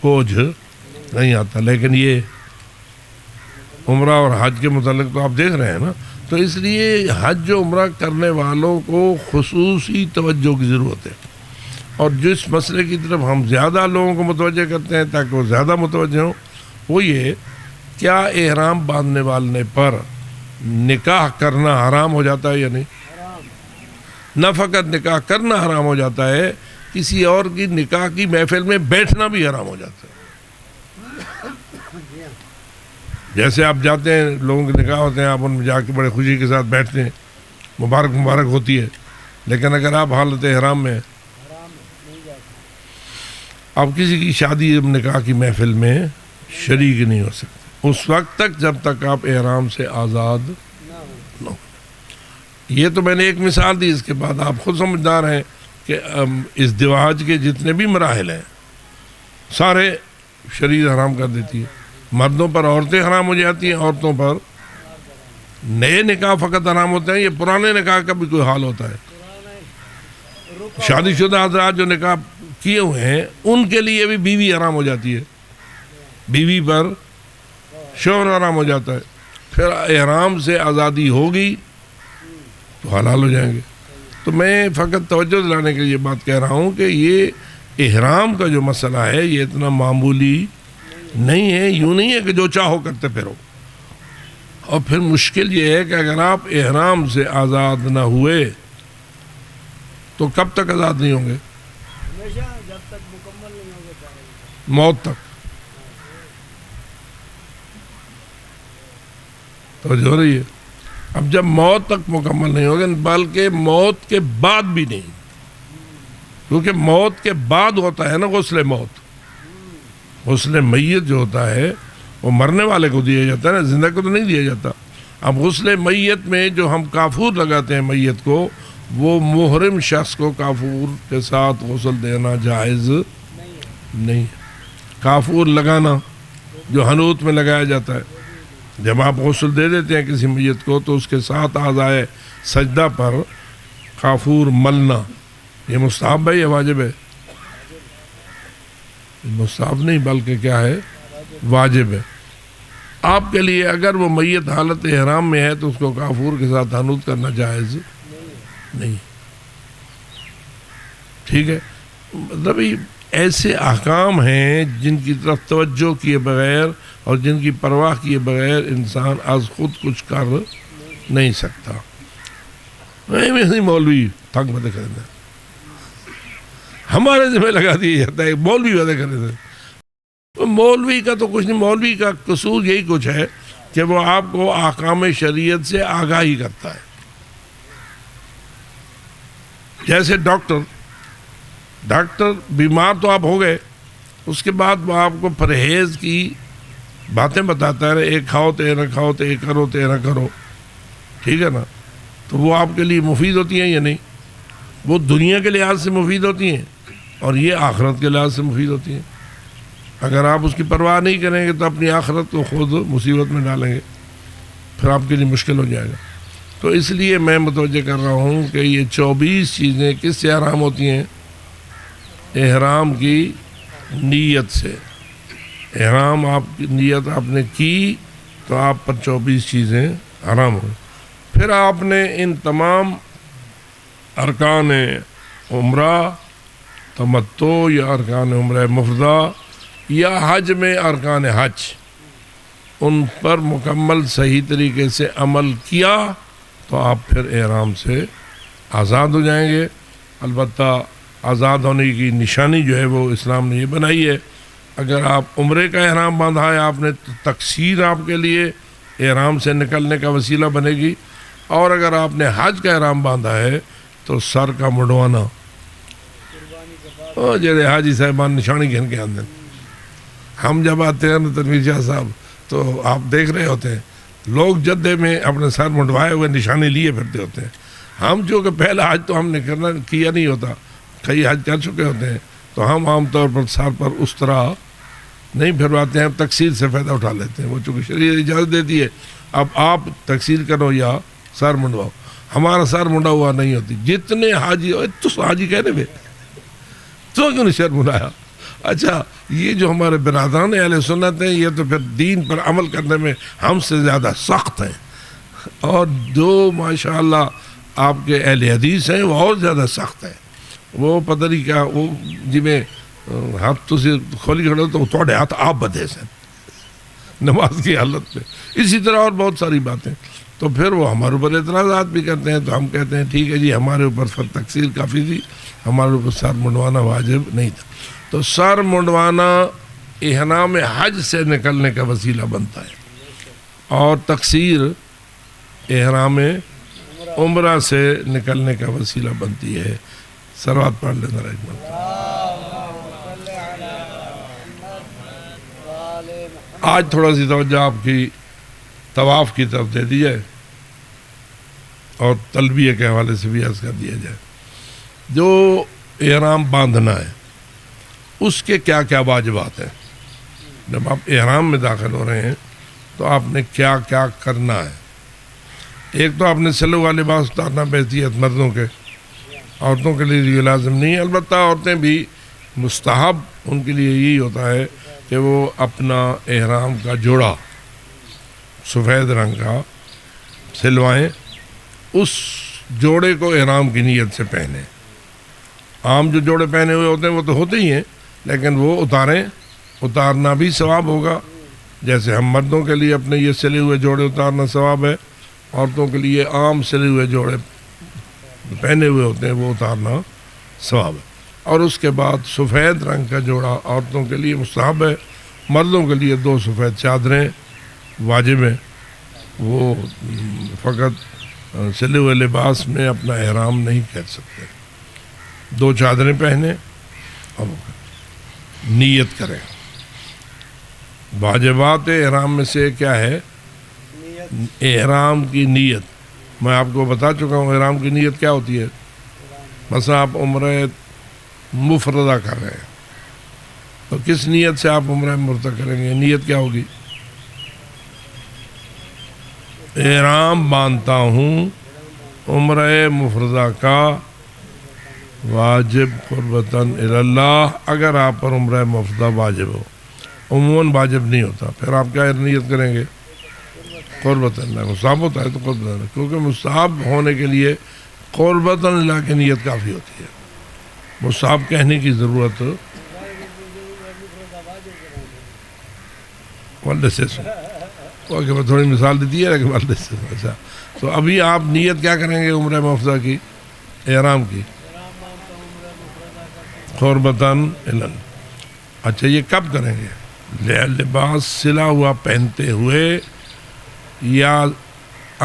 بوجھ نہیں آتا۔ لیکن یہ عمرہ اور حج کے متعلق تو آپ دیکھ رہے ہیں نا، تو اس لیے حج و عمرہ کرنے والوں کو خصوصی توجہ کی ضرورت ہے، اور جس مسئلے کی طرف ہم زیادہ لوگوں کو متوجہ کرتے ہیں تاکہ وہ زیادہ متوجہ ہوں، وہ یہ کیا احرام باندھنے والے پر نکاح کرنا حرام ہو جاتا ہے یا نہیں؟ نہ فقط نکاح کرنا حرام ہو جاتا ہے، کسی اور کی نکاح کی محفل میں بیٹھنا بھی حرام ہو جاتا ہے۔ جیسے آپ جاتے ہیں، لوگوں کے نکاح ہوتے ہیں، آپ ان میں جا کے بڑے خوشی کے ساتھ بیٹھتے ہیں، مبارک ہوتی ہے، لیکن اگر آپ حالت احرام میں آپ کسی کی شادی نکاح کی محفل میں شریک نہیں ہو سکتے اس وقت تک جب تک آپ احرام سے آزاد نہ ہو۔ یہ تو میں نے ایک مثال دی، اس کے بعد آپ خود سمجھدار ہیں کہ ازدواج کے جتنے بھی مراحل ہیں سارے شریعت حرام کر دیتی ہے۔ مردوں پر عورتیں حرام ہو جاتی ہیں، عورتوں پر نئے نکاح فقط حرام ہوتے ہیں، یہ پرانے نکاح کا بھی کوئی حال ہوتا ہے۔ شادی شدہ حضرات جو نکاح کیے ہوئے ہیں ان کے لیے بھی بیوی حرام ہو جاتی ہے، بیوی پر شوہر حرام ہو جاتا ہے، پھر احرام سے آزادی ہوگی تو حلال ہو جائیں گے۔ تو میں فقط توجہ دلانے کے لیے بات کہہ رہا ہوں کہ یہ احرام کا جو مسئلہ ہے یہ اتنا معمولی نہیں ہے، یوں نہیں ہے کہ جو چاہو کرتے پھرو۔ اور پھر مشکل یہ ہے کہ اگر آپ احرام سے آزاد نہ ہوئے تو کب تک آزاد نہیں ہوں گے؟ ہمیشہ، جب تک مکمل نہیں ہوگے، موت تک۔ توجہ ہو رہی ہے؟ اب جب موت تک مکمل نہیں ہوگے، بلکہ موت کے بعد بھی نہیں، کیونکہ موت کے بعد ہوتا ہے نا غسل موت۔ غسل میت جو ہوتا ہے وہ مرنے والے کو دیا جاتا ہے نا، زندہ کو تو نہیں دیا جاتا۔ اب غسل میت میں جو ہم کافور لگاتے ہیں میت کو، وہ محرم شخص کو کافور کے ساتھ غسل دینا جائز نہیں ہے۔ کافور لگانا جو حنوط میں لگایا جاتا ہے، جب آپ غسل دے دیتے ہیں کسی میت کو تو اس کے ساتھ اعضائے سجدہ پر کافور ملنا، یہ مستحب ہے یا واجب ہے؟ مستحب نہیں بلکہ کیا ہے؟ واجب ہے۔ آپ کے لیے اگر وہ میت حالت احرام میں ہے تو اس کو کافور کے ساتھ حنوط کرنا جائز نہیں، ٹھیک ہے؟ مطلب ایسے احکام ہیں جن کی طرف توجہ کیے بغیر اور جن کی پرواہ کیے بغیر انسان از خود کچھ کر نہیں سکتا۔ میں مولوی تھک بدے کر دیں، ہمارے ذمہ لگا دیا جاتا ہے مولوی بدے کر دیں۔ مولوی کا تو کچھ نہیں، مولوی کا قصور یہی کچھ ہے کہ وہ آپ کو احکام شریعت سے آگاہی کرتا ہے۔ جیسے ڈاکٹر بیمار تو آپ ہو گئے، اس کے بعد وہ آپ کو پرہیز کی باتیں بتاتا ہے، ایک کھاؤ تے نہ کھاؤ، تے ایک کرو تے نہ کرو، ٹھیک ہے نا؟ تو وہ آپ کے لیے مفید ہوتی ہیں یا نہیں؟ وہ دنیا کے لحاظ سے مفید ہوتی ہیں اور یہ آخرت کے لحاظ سے مفید ہوتی ہیں۔ اگر آپ اس کی پرواہ نہیں کریں گے تو اپنی آخرت کو خود مصیبت میں ڈالیں گے، پھر آپ کے لیے مشکل ہو جائے گا۔ تو اس لیے میں متوجہ کر رہا ہوں کہ یہ 24 چیزیں کس سے حرام ہوتی ہیں؟ احرام کی نیت سے۔ احرام آپ کی نیت آپ نے کی تو آپ پر 24 چیزیں حرام ہو۔ پھر آپ نے ان تمام ارکان عمرہ تمتع یا ارکان عمرہ مفردہ یا حج میں ارکان حج، ان پر مکمل صحیح طریقے سے عمل کیا تو آپ پھر احرام سے آزاد ہو جائیں گے۔ البتہ آزاد ہونے کی نشانی جو ہے وہ اسلام نے یہ بنائی ہے، اگر آپ عمرے کا احرام باندھا ہے آپ نے تو تقصیر آپ کے لیے احرام سے نکلنے کا وسیلہ بنے گی، اور اگر آپ نے حج کا احرام باندھا ہے تو سر کا مڈوانا، جڑے حاجی صاحبان نشانی گھن کے آندے۔ ہم جب آتے ہیں نا تنویر شاہ صاحب تو آپ دیکھ رہے ہوتے ہیں لوگ جدے میں اپنے سر منڈوائے ہوئے نشانی لیے پھرتے ہوتے ہیں۔ ہم چونکہ پہلا حج تو ہم نے کیا نہیں ہوتا، کئی حج کر چکے ہوتے ہیں، تو ہم عام طور پر سر پر اس طرح نہیں پھرواتے ہیں، تقصیر سے فائدہ اٹھا لیتے ہیں۔ وہ چونکہ شریعت اجازت دیتی ہے اب آپ تکثیر کرو یا سر منڈواؤ، ہمارا سر منڈا ہوا نہیں ہوتی، جتنے حاجی تو حاجی کہنے میں تو کیوں نہیں سر منڈایا؟ اچھا یہ جو ہمارے برادران اہل سنت ہیں یہ تو پھر دین پر عمل کرنے میں ہم سے زیادہ سخت ہیں، اور جو ماشاءاللہ آپ کے اہل حدیث ہیں وہ اور زیادہ سخت ہیں، وہ پتہ نہیں کیا، وہ جی میں ہاتھ تو سے کھولی کھڑے تو تھوڑے ہاتھ آپ بدے سے نماز کی حالت میں، اسی طرح اور بہت ساری باتیں، تو پھر وہ ہمارے اوپر اعتراضات بھی کرتے ہیں، تو ہم کہتے ہیں ٹھیک ہے جی ہمارے اوپر تکثیر کافی تھی، ہمارے اوپر سر منڈوانا واجب نہیں تھا، تو سر منڈوانا احرام حج سے نکلنے کا وسیلہ بنتا ہے، اور تقصیر احرام عمرہ سے نکلنے کا وسیلہ بنتی ہے۔ صلوات پڑھ لیں ذرا ایک مرتبہ۔ آج تھوڑا سی توجہ آپ کی طواف کی طرف دے دی جائے اور تلبیہ کے حوالے سے بھی عرض کر دیا جائے۔ جو احرام باندھنا ہے اس کے کیا کیا واجبات ہیں؟ جب آپ احرام میں داخل ہو رہے ہیں تو آپ نے کیا کیا کرنا ہے؟ ایک تو آپ نے سلو والے لباس اتارنا بحیثیت مردوں کے، عورتوں کے لیے یہ لازم نہیں ہے، البتہ عورتیں بھی مستحب ان کے لیے یہی ہوتا ہے کہ وہ اپنا احرام کا جوڑا سفید رنگ کا سلوائیں، اس جوڑے کو احرام کی نیت سے پہنیں۔ عام جو جوڑے پہنے ہوئے ہوتے ہیں وہ تو ہوتے ہی ہیں، لیکن وہ اتارنا بھی ثواب ہوگا، جیسے ہم مردوں کے لیے اپنے یہ سلے ہوئے جوڑے اتارنا ثواب ہے، عورتوں کے لیے عام سلے ہوئے جوڑے پہنے ہوئے ہوتے ہیں وہ اتارنا ثواب ہے۔ اور اس کے بعد سفید رنگ کا جوڑا عورتوں کے لیے مستحب ہے، مردوں کے لیے 2 سفید چادریں واجب ہیں، وہ فقط سلے ہوئے لباس میں اپنا احرام نہیں کر سکتے، 2 چادریں پہنیں اور نیت کریں۔ واجبات احرام میں سے کیا ہے؟ احرام کی نیت۔ میں آپ کو بتا چکا ہوں احرام کی نیت کیا ہوتی ہے۔ مثلا آپ عمرہ مفردہ کر رہے ہیں تو کس نیت سے آپ عمرہ مفردہ کریں گے؟ نیت کیا ہوگی؟ احرام باندھتا ہوں عمرہ مفردہ کا واجب قربتاً اللہ، اگر آپ پر عمرہ مفردہ واجب ہو، عموماً واجب نہیں ہوتا، پھر آپ کیا نیت کریں گے؟ قربتاً اللہ۔ مستحب ہوتا ہے تو قربتاً اللہ، کیونکہ مستحب ہونے کے لیے قربتاً اللہ کی نیت کافی ہوتی ہے، مستحب کہنے کی ضرورت والدے سے تھوڑی مثال دیتی ہے لیکن والدے سے۔ اچھا تو ابھی آپ نیت کیا کریں گے عمرہ مفردہ کی، احرام کی؟ قربتاً اللہ۔ اچھا یہ کب کریں گے؟ لباس سلا ہوا پہنتے ہوئے یا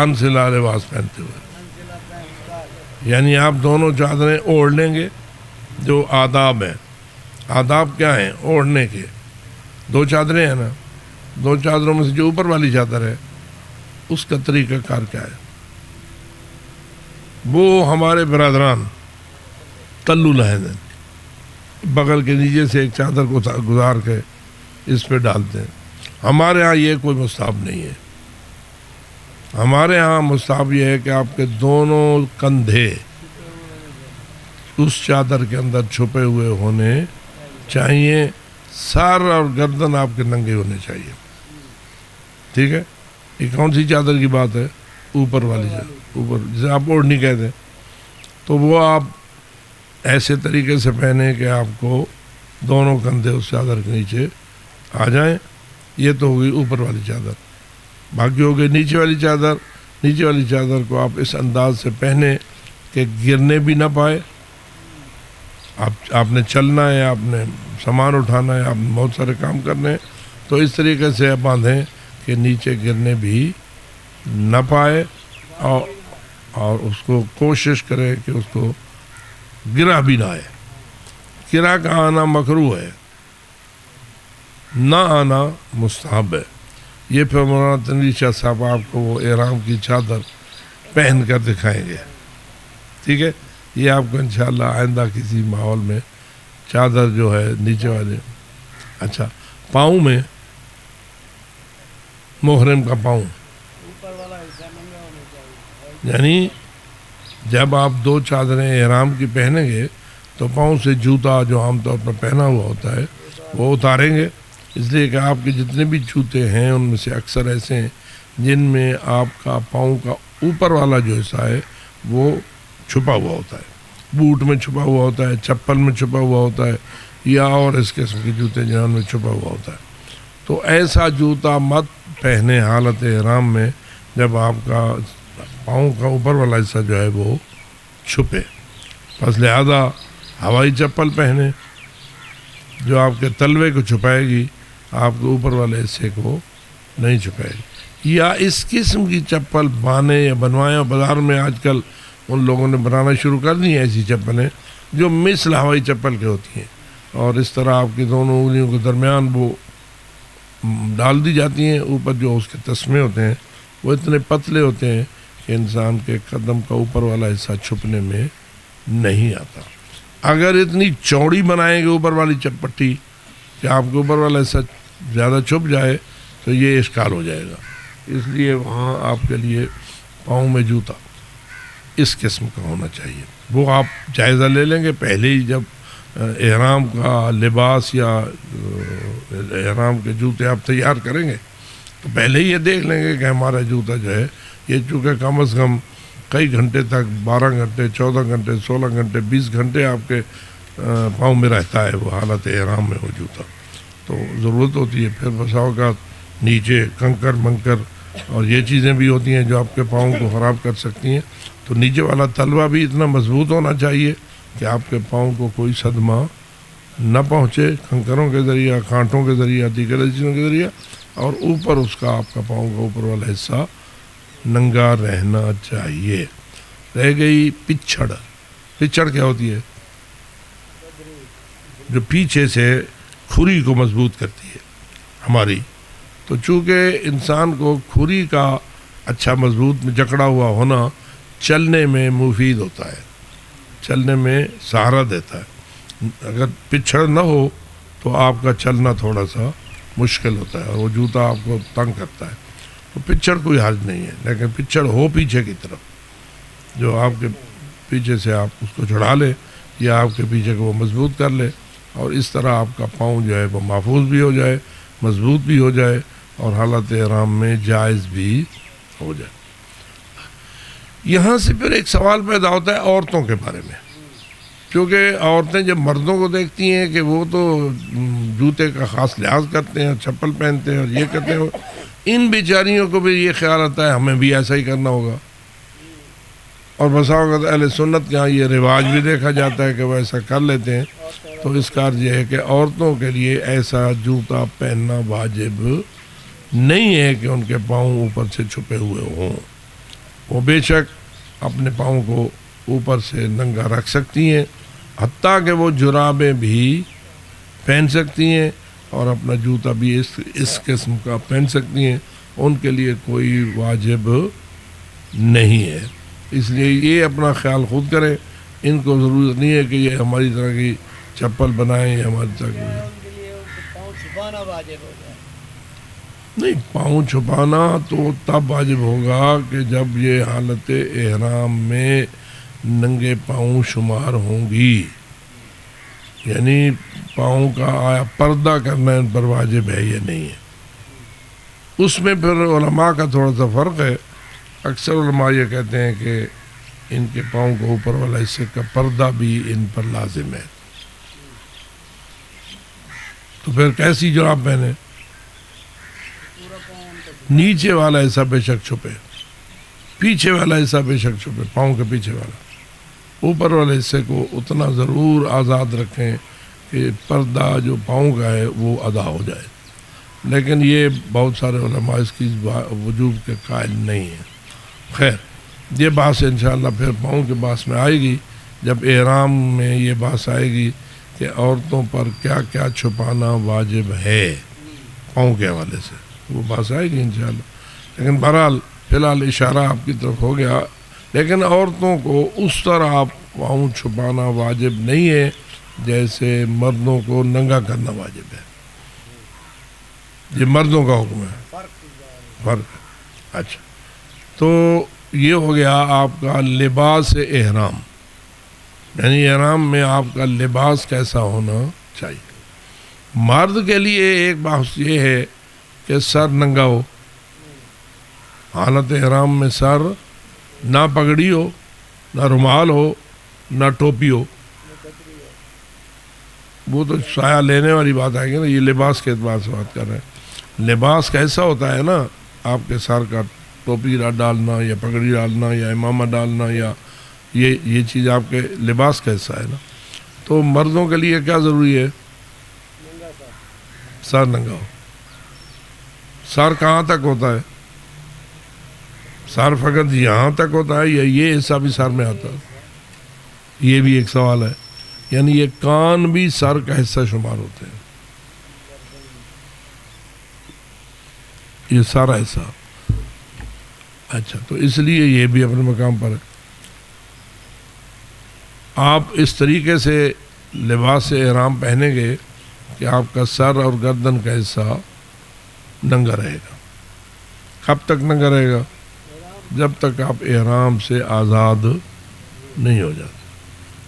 انسلا لباس پہنتے ہوئے؟ یعنی آپ دونوں چادریں اوڑھ لیں گے۔ جو آداب ہیں، آداب کیا ہیں اوڑھنے کے؟ 2 چادریں ہیں نا، 2 چادروں میں سے جو اوپر والی چادر ہے اس کا طریقہ کار کیا ہے؟ وہ ہمارے برادران تلو لہن ہیں، بغل کے نیچے سے ایک چادر کو گزار کے اس پہ ڈالتے ہیں۔ ہمارے ہاں یہ کوئی مستحب نہیں ہے، ہمارے ہاں مستحب یہ ہے کہ آپ کے دونوں کندھے اس چادر کے اندر چھپے ہوئے ہونے چاہیے، سر اور گردن آپ کے ننگے ہونے چاہیے، ٹھیک ہے؟ یہ کون سی چادر کی بات ہے؟ اوپر والی چادر، اوپر جسے آپ اوڑھنی کہتے ہیں، تو وہ آپ ایسے طریقے سے پہنے کہ آپ کو دونوں کندھے اس چادر کے نیچے آ جائیں۔ یہ تو ہوگی اوپر والی چادر۔ باقی ہو گئی نیچے والی چادر۔ نیچے والی چادر کو آپ اس انداز سے پہنے کہ گرنے بھی نہ پائے۔ آپ نے چلنا ہے، آپ نے سامان اٹھانا ہے، آپ نے بہت سارے کام کرنے ہیں، تو اس طریقے سے آپ باندھیں کہ نیچے گرنے بھی نہ پائے، اور اس کو کوشش کرے کہ اس کو گرا بھی نہ آئے۔ گرا کا آنا مکروہ ہے، نہ آنا مستحب ہے۔ یہ پھر مولانا تنویر شاہ صاحب آپ کو وہ احرام کی چادر پہن کر دکھائیں گے، ٹھیک ہے؟ یہ آپ کو انشاءاللہ آئندہ کسی ماحول میں چادر جو ہے نیچے والے۔ اچھا پاؤں میں محرم کا پاؤں یعنی جب آپ 2 چادریں احرام کی پہنیں گے تو پاؤں سے جوتا جو عام طور پر پہنا ہوا ہوتا ہے وہ اتاریں گے، اس لیے کہ آپ کے جتنے بھی جوتے ہیں ان میں سے اکثر ایسے ہیں جن میں آپ کا پاؤں کا اوپر والا جو حصہ ہے وہ چھپا ہوا ہوتا ہے، بوٹ میں چھپا ہوا ہوتا ہے، چپل میں چھپا ہوا ہوتا ہے، یا اور اس قسم کے جوتے جہاں میں چھپا ہوا ہوتا ہے. تو ایسا جوتا مت پہنے حالت احرام میں جب آپ کا پاؤں کا اوپر والا حصہ جو ہے وہ چھپے. بس لہذا ہوائی چپل پہنے جو آپ کے تلوے کو چھپائے گی، آپ کے اوپر والے حصے کو نہیں چھپائے گی. یا اس قسم کی چپل بانے یا بنوائیں، بازار میں آج کل ان لوگوں نے بنانا شروع کر دی ہیں ایسی چپلیں جو مثل ہوائی چپل کے ہوتی ہیں، اور اس طرح آپ کی دونوں انگلیوں کے درمیان وہ ڈال دی جاتی ہیں. اوپر جو اس کے تسمے ہوتے ہیں وہ اتنے پتلے ہوتے ہیں کہ انسان کے قدم کا اوپر والا حصہ چھپنے میں نہیں آتا. اگر اتنی چوڑی بنائیں گے اوپر والی چپٹی کہ آپ کے اوپر والا حصہ زیادہ چھپ جائے تو یہ اشکال ہو جائے گا. اس لیے وہاں آپ کے لیے پاؤں میں جوتا اس قسم کا ہونا چاہیے. وہ آپ جائزہ لے لیں گے پہلے ہی جب احرام کا لباس یا احرام کے جوتے آپ تیار کریں گے تو پہلے ہی یہ دیکھ لیں گے کہ ہمارا جوتا جو ہے یہ چونکہ کم از کم کئی گھنٹے تک 12 گھنٹے 14 گھنٹے 16 گھنٹے 20 گھنٹے آپ کے پاؤں میں رہتا ہے وہ حالت احرام میں وہ جوتا. تو ضرورت ہوتی ہے پھر بسا اوقات نیچے کنکر منکر اور یہ چیزیں بھی ہوتی ہیں جو آپ کے پاؤں کو خراب کر سکتی ہیں. تو نیچے والا تلوا بھی اتنا مضبوط ہونا چاہیے کہ آپ کے پاؤں کو کوئی صدمہ نہ پہنچے کنکروں کے ذریعہ، کانٹوں کے ذریعہ، دیگر چیزوں کے ذریعہ، اور اوپر اس کا آپ کا پاؤں کا اوپر والا حصہ ننگا رہنا چاہیے. رہ گئی پچھڑ. پچھڑ کیا ہوتی ہے؟ جو پیچھے سے کھری کو مضبوط کرتی ہے ہماری. تو چونکہ انسان کو کھری کا اچھا مضبوط میں جکڑا ہوا ہونا چلنے میں مفید ہوتا ہے، چلنے میں سہارا دیتا ہے. اگر پچھڑ نہ ہو تو آپ کا چلنا تھوڑا سا مشکل ہوتا ہے اور وہ جوتا آپ کو تنگ کرتا ہے. تو پچھڑ کوئی حرج نہیں ہے، لیکن پچھڑ ہو پیچھے کی طرف، جو آپ کے پیچھے سے آپ اس کو چڑھا لے یا آپ کے پیچھے کو وہ مضبوط کر لے، اور اس طرح آپ کا پاؤں جو ہے وہ محفوظ بھی ہو جائے، مضبوط بھی ہو جائے اور حالت احرام میں جائز بھی ہو جائے. یہاں سے پھر ایک سوال پیدا ہوتا ہے عورتوں کے بارے میں، کیونکہ عورتیں جب مردوں کو دیکھتی ہیں کہ وہ تو جوتے کا خاص لحاظ کرتے ہیں، چپل پہنتے ہیں اور یہ کرتے ہیں، ان بیچاریوں کو بھی یہ خیال آتا ہے ہمیں بھی ایسا ہی کرنا ہوگا. اور بسا اوقات اہل سنت کے یہاں یہ رواج بھی دیکھا جاتا ہے کہ وہ ایسا کر لیتے ہیں. تو اس کا عرض یہ ہے کہ عورتوں کے لیے ایسا جوتا پہننا واجب نہیں ہے کہ ان کے پاؤں اوپر سے چھپے ہوئے ہوں. وہ بے شک اپنے پاؤں کو اوپر سے ننگا رکھ سکتی ہیں، حتیٰ کہ وہ جرابیں بھی پہن سکتی ہیں اور اپنا جوتا بھی اس قسم کا پہن سکتی ہیں. ان کے لیے کوئی واجب نہیں ہے. اس لیے یہ اپنا خیال خود کریں. ان کو ضرورت نہیں ہے کہ یہ ہماری طرح کی چپل بنائیں یا ہماری طرح کی. ان کے لیے پاؤں چھپانا واجب ہو جائے. نہیں، پاؤں چھپانا تو تب واجب ہوگا کہ جب یہ حالت احرام میں ننگے پاؤں شمار ہوں گی. یعنی پاؤں کا آیا پردہ کرنا ان پر واجب ہے یا نہیں ہے. اس میں پھر علماء کا تھوڑا سا فرق ہے. اکثر علماء یہ کہتے ہیں کہ ان کے پاؤں کو اوپر والا حصے کا پردہ بھی ان پر لازم ہے. تو پھر کیسی جراب پہنے؟ نیچے والا حصہ بے شک چھپے، پیچھے والا حصہ بے شک چھپے، پاؤں کے پیچھے والا. اوپر والے حصے کو اتنا ضرور آزاد رکھیں کہ پردہ جو پاؤں کا ہے وہ ادا ہو جائے. لیکن یہ بہت سارے علماء اس کی وجوب کے قائل نہیں ہیں. خیر، یہ بحث انشاءاللہ پھر پاؤں کے بحث میں آئے گی جب احرام میں یہ بحث آئے گی کہ عورتوں پر کیا کیا چھپانا واجب ہے پاؤں کے حوالے سے. وہ بحث آئے گی انشاءاللہ. لیکن بہرحال فی الحال اشارہ آپ کی طرف ہو گیا. لیکن عورتوں کو اس طرح پاؤں چھپانا واجب نہیں ہے جیسے مردوں کو ننگا کرنا واجب ہے. یہ مردوں کا حکم ہے. فرق. اچھا، تو یہ ہو گیا آپ کا لباس احرام، یعنی احرام میں آپ کا لباس کیسا ہونا چاہیے۔ مرد کے لیے ایک بات یہ ہے کہ سر ننگا ہو، حالت احرام میں سر نہ پگڑی ہو، نہ رومال ہو، نہ ٹوپی ہو، وہ تو سایہ لینے والی بات آئے گی نا، یہ لباس کے اعتبار سے بات کر رہے ہیں۔ لباس کیسا ہوتا ہے نا، آپ کے سر کا ٹوپی ڈالنا یا پگڑی ڈالنا یا امامہ ڈالنا یا یہ چیز آپ کے لباس کیسا ہے نا۔ تو مردوں کے لیے کیا ضروری ہے؟ سر ننگا ہو۔ سر کہاں تک ہوتا ہے؟ سر فقط یہاں تک ہوتا ہے یا یہ حصہ بھی سر میں آتا ہے؟ یہ بھی ایک سوال ہے، یعنی یہ کان بھی سر کا حصہ شمار ہوتے ہیں، یہ سارا حصہ۔ اچھا، تو اس لیے یہ بھی اپنے مقام پر ہے۔ آپ اس طریقے سے لباس احرام پہنیں گے کہ آپ کا سر اور گردن کا حصہ ننگا رہے گا۔ کب تک ننگا رہے گا؟ جب تک آپ احرام سے آزاد نہیں ہو جاتے،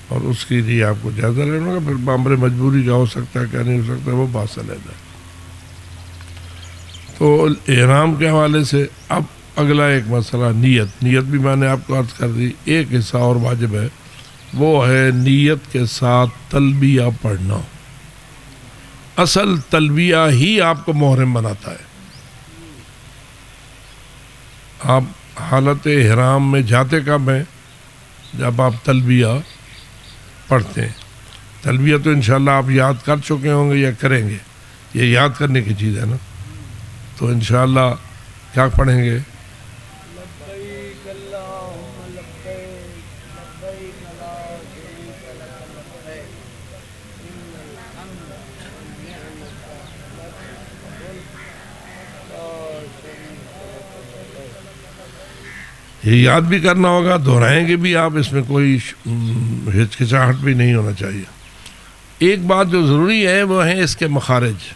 اور اس کے لیے آپ کو جائزہ لینا ہوگا۔ پھر بامر مجبوری کا ہو سکتا ہے، کیا نہیں ہو سکتا ہے، وہ بات علیحدہ ہے۔ تو احرام کے حوالے سے اب اگلا ایک مسئلہ نیت بھی میں نے آپ کو عرض کر دی۔ ایک حصہ اور واجب ہے، وہ ہے نیت کے ساتھ تلبیہ پڑھنا۔ اصل تلبیہ ہی آپ کو محرم بناتا ہے۔ آپ حالت احرام میں جاتے کب ہیں؟ جب آپ تلبیہ پڑھتے ہیں۔ تلبیہ تو انشاءاللہ آپ یاد کر چکے ہوں گے یا کریں گے، یہ یاد کرنے کی چیز ہے نا۔ تو انشاءاللہ کیا پڑھیں گے؟ لبیک اللہم لبیک لبیک لا شریک لک لبیک ان الحمد والنعمت لک والملک لا شریک لک۔ یہ یاد بھی کرنا ہوگا، دہرائیں گے بھی آپ، اس میں کوئی ہچکچاہٹ بھی نہیں ہونا چاہیے۔ ایک بات جو ضروری ہے وہ ہے اس کے مخارج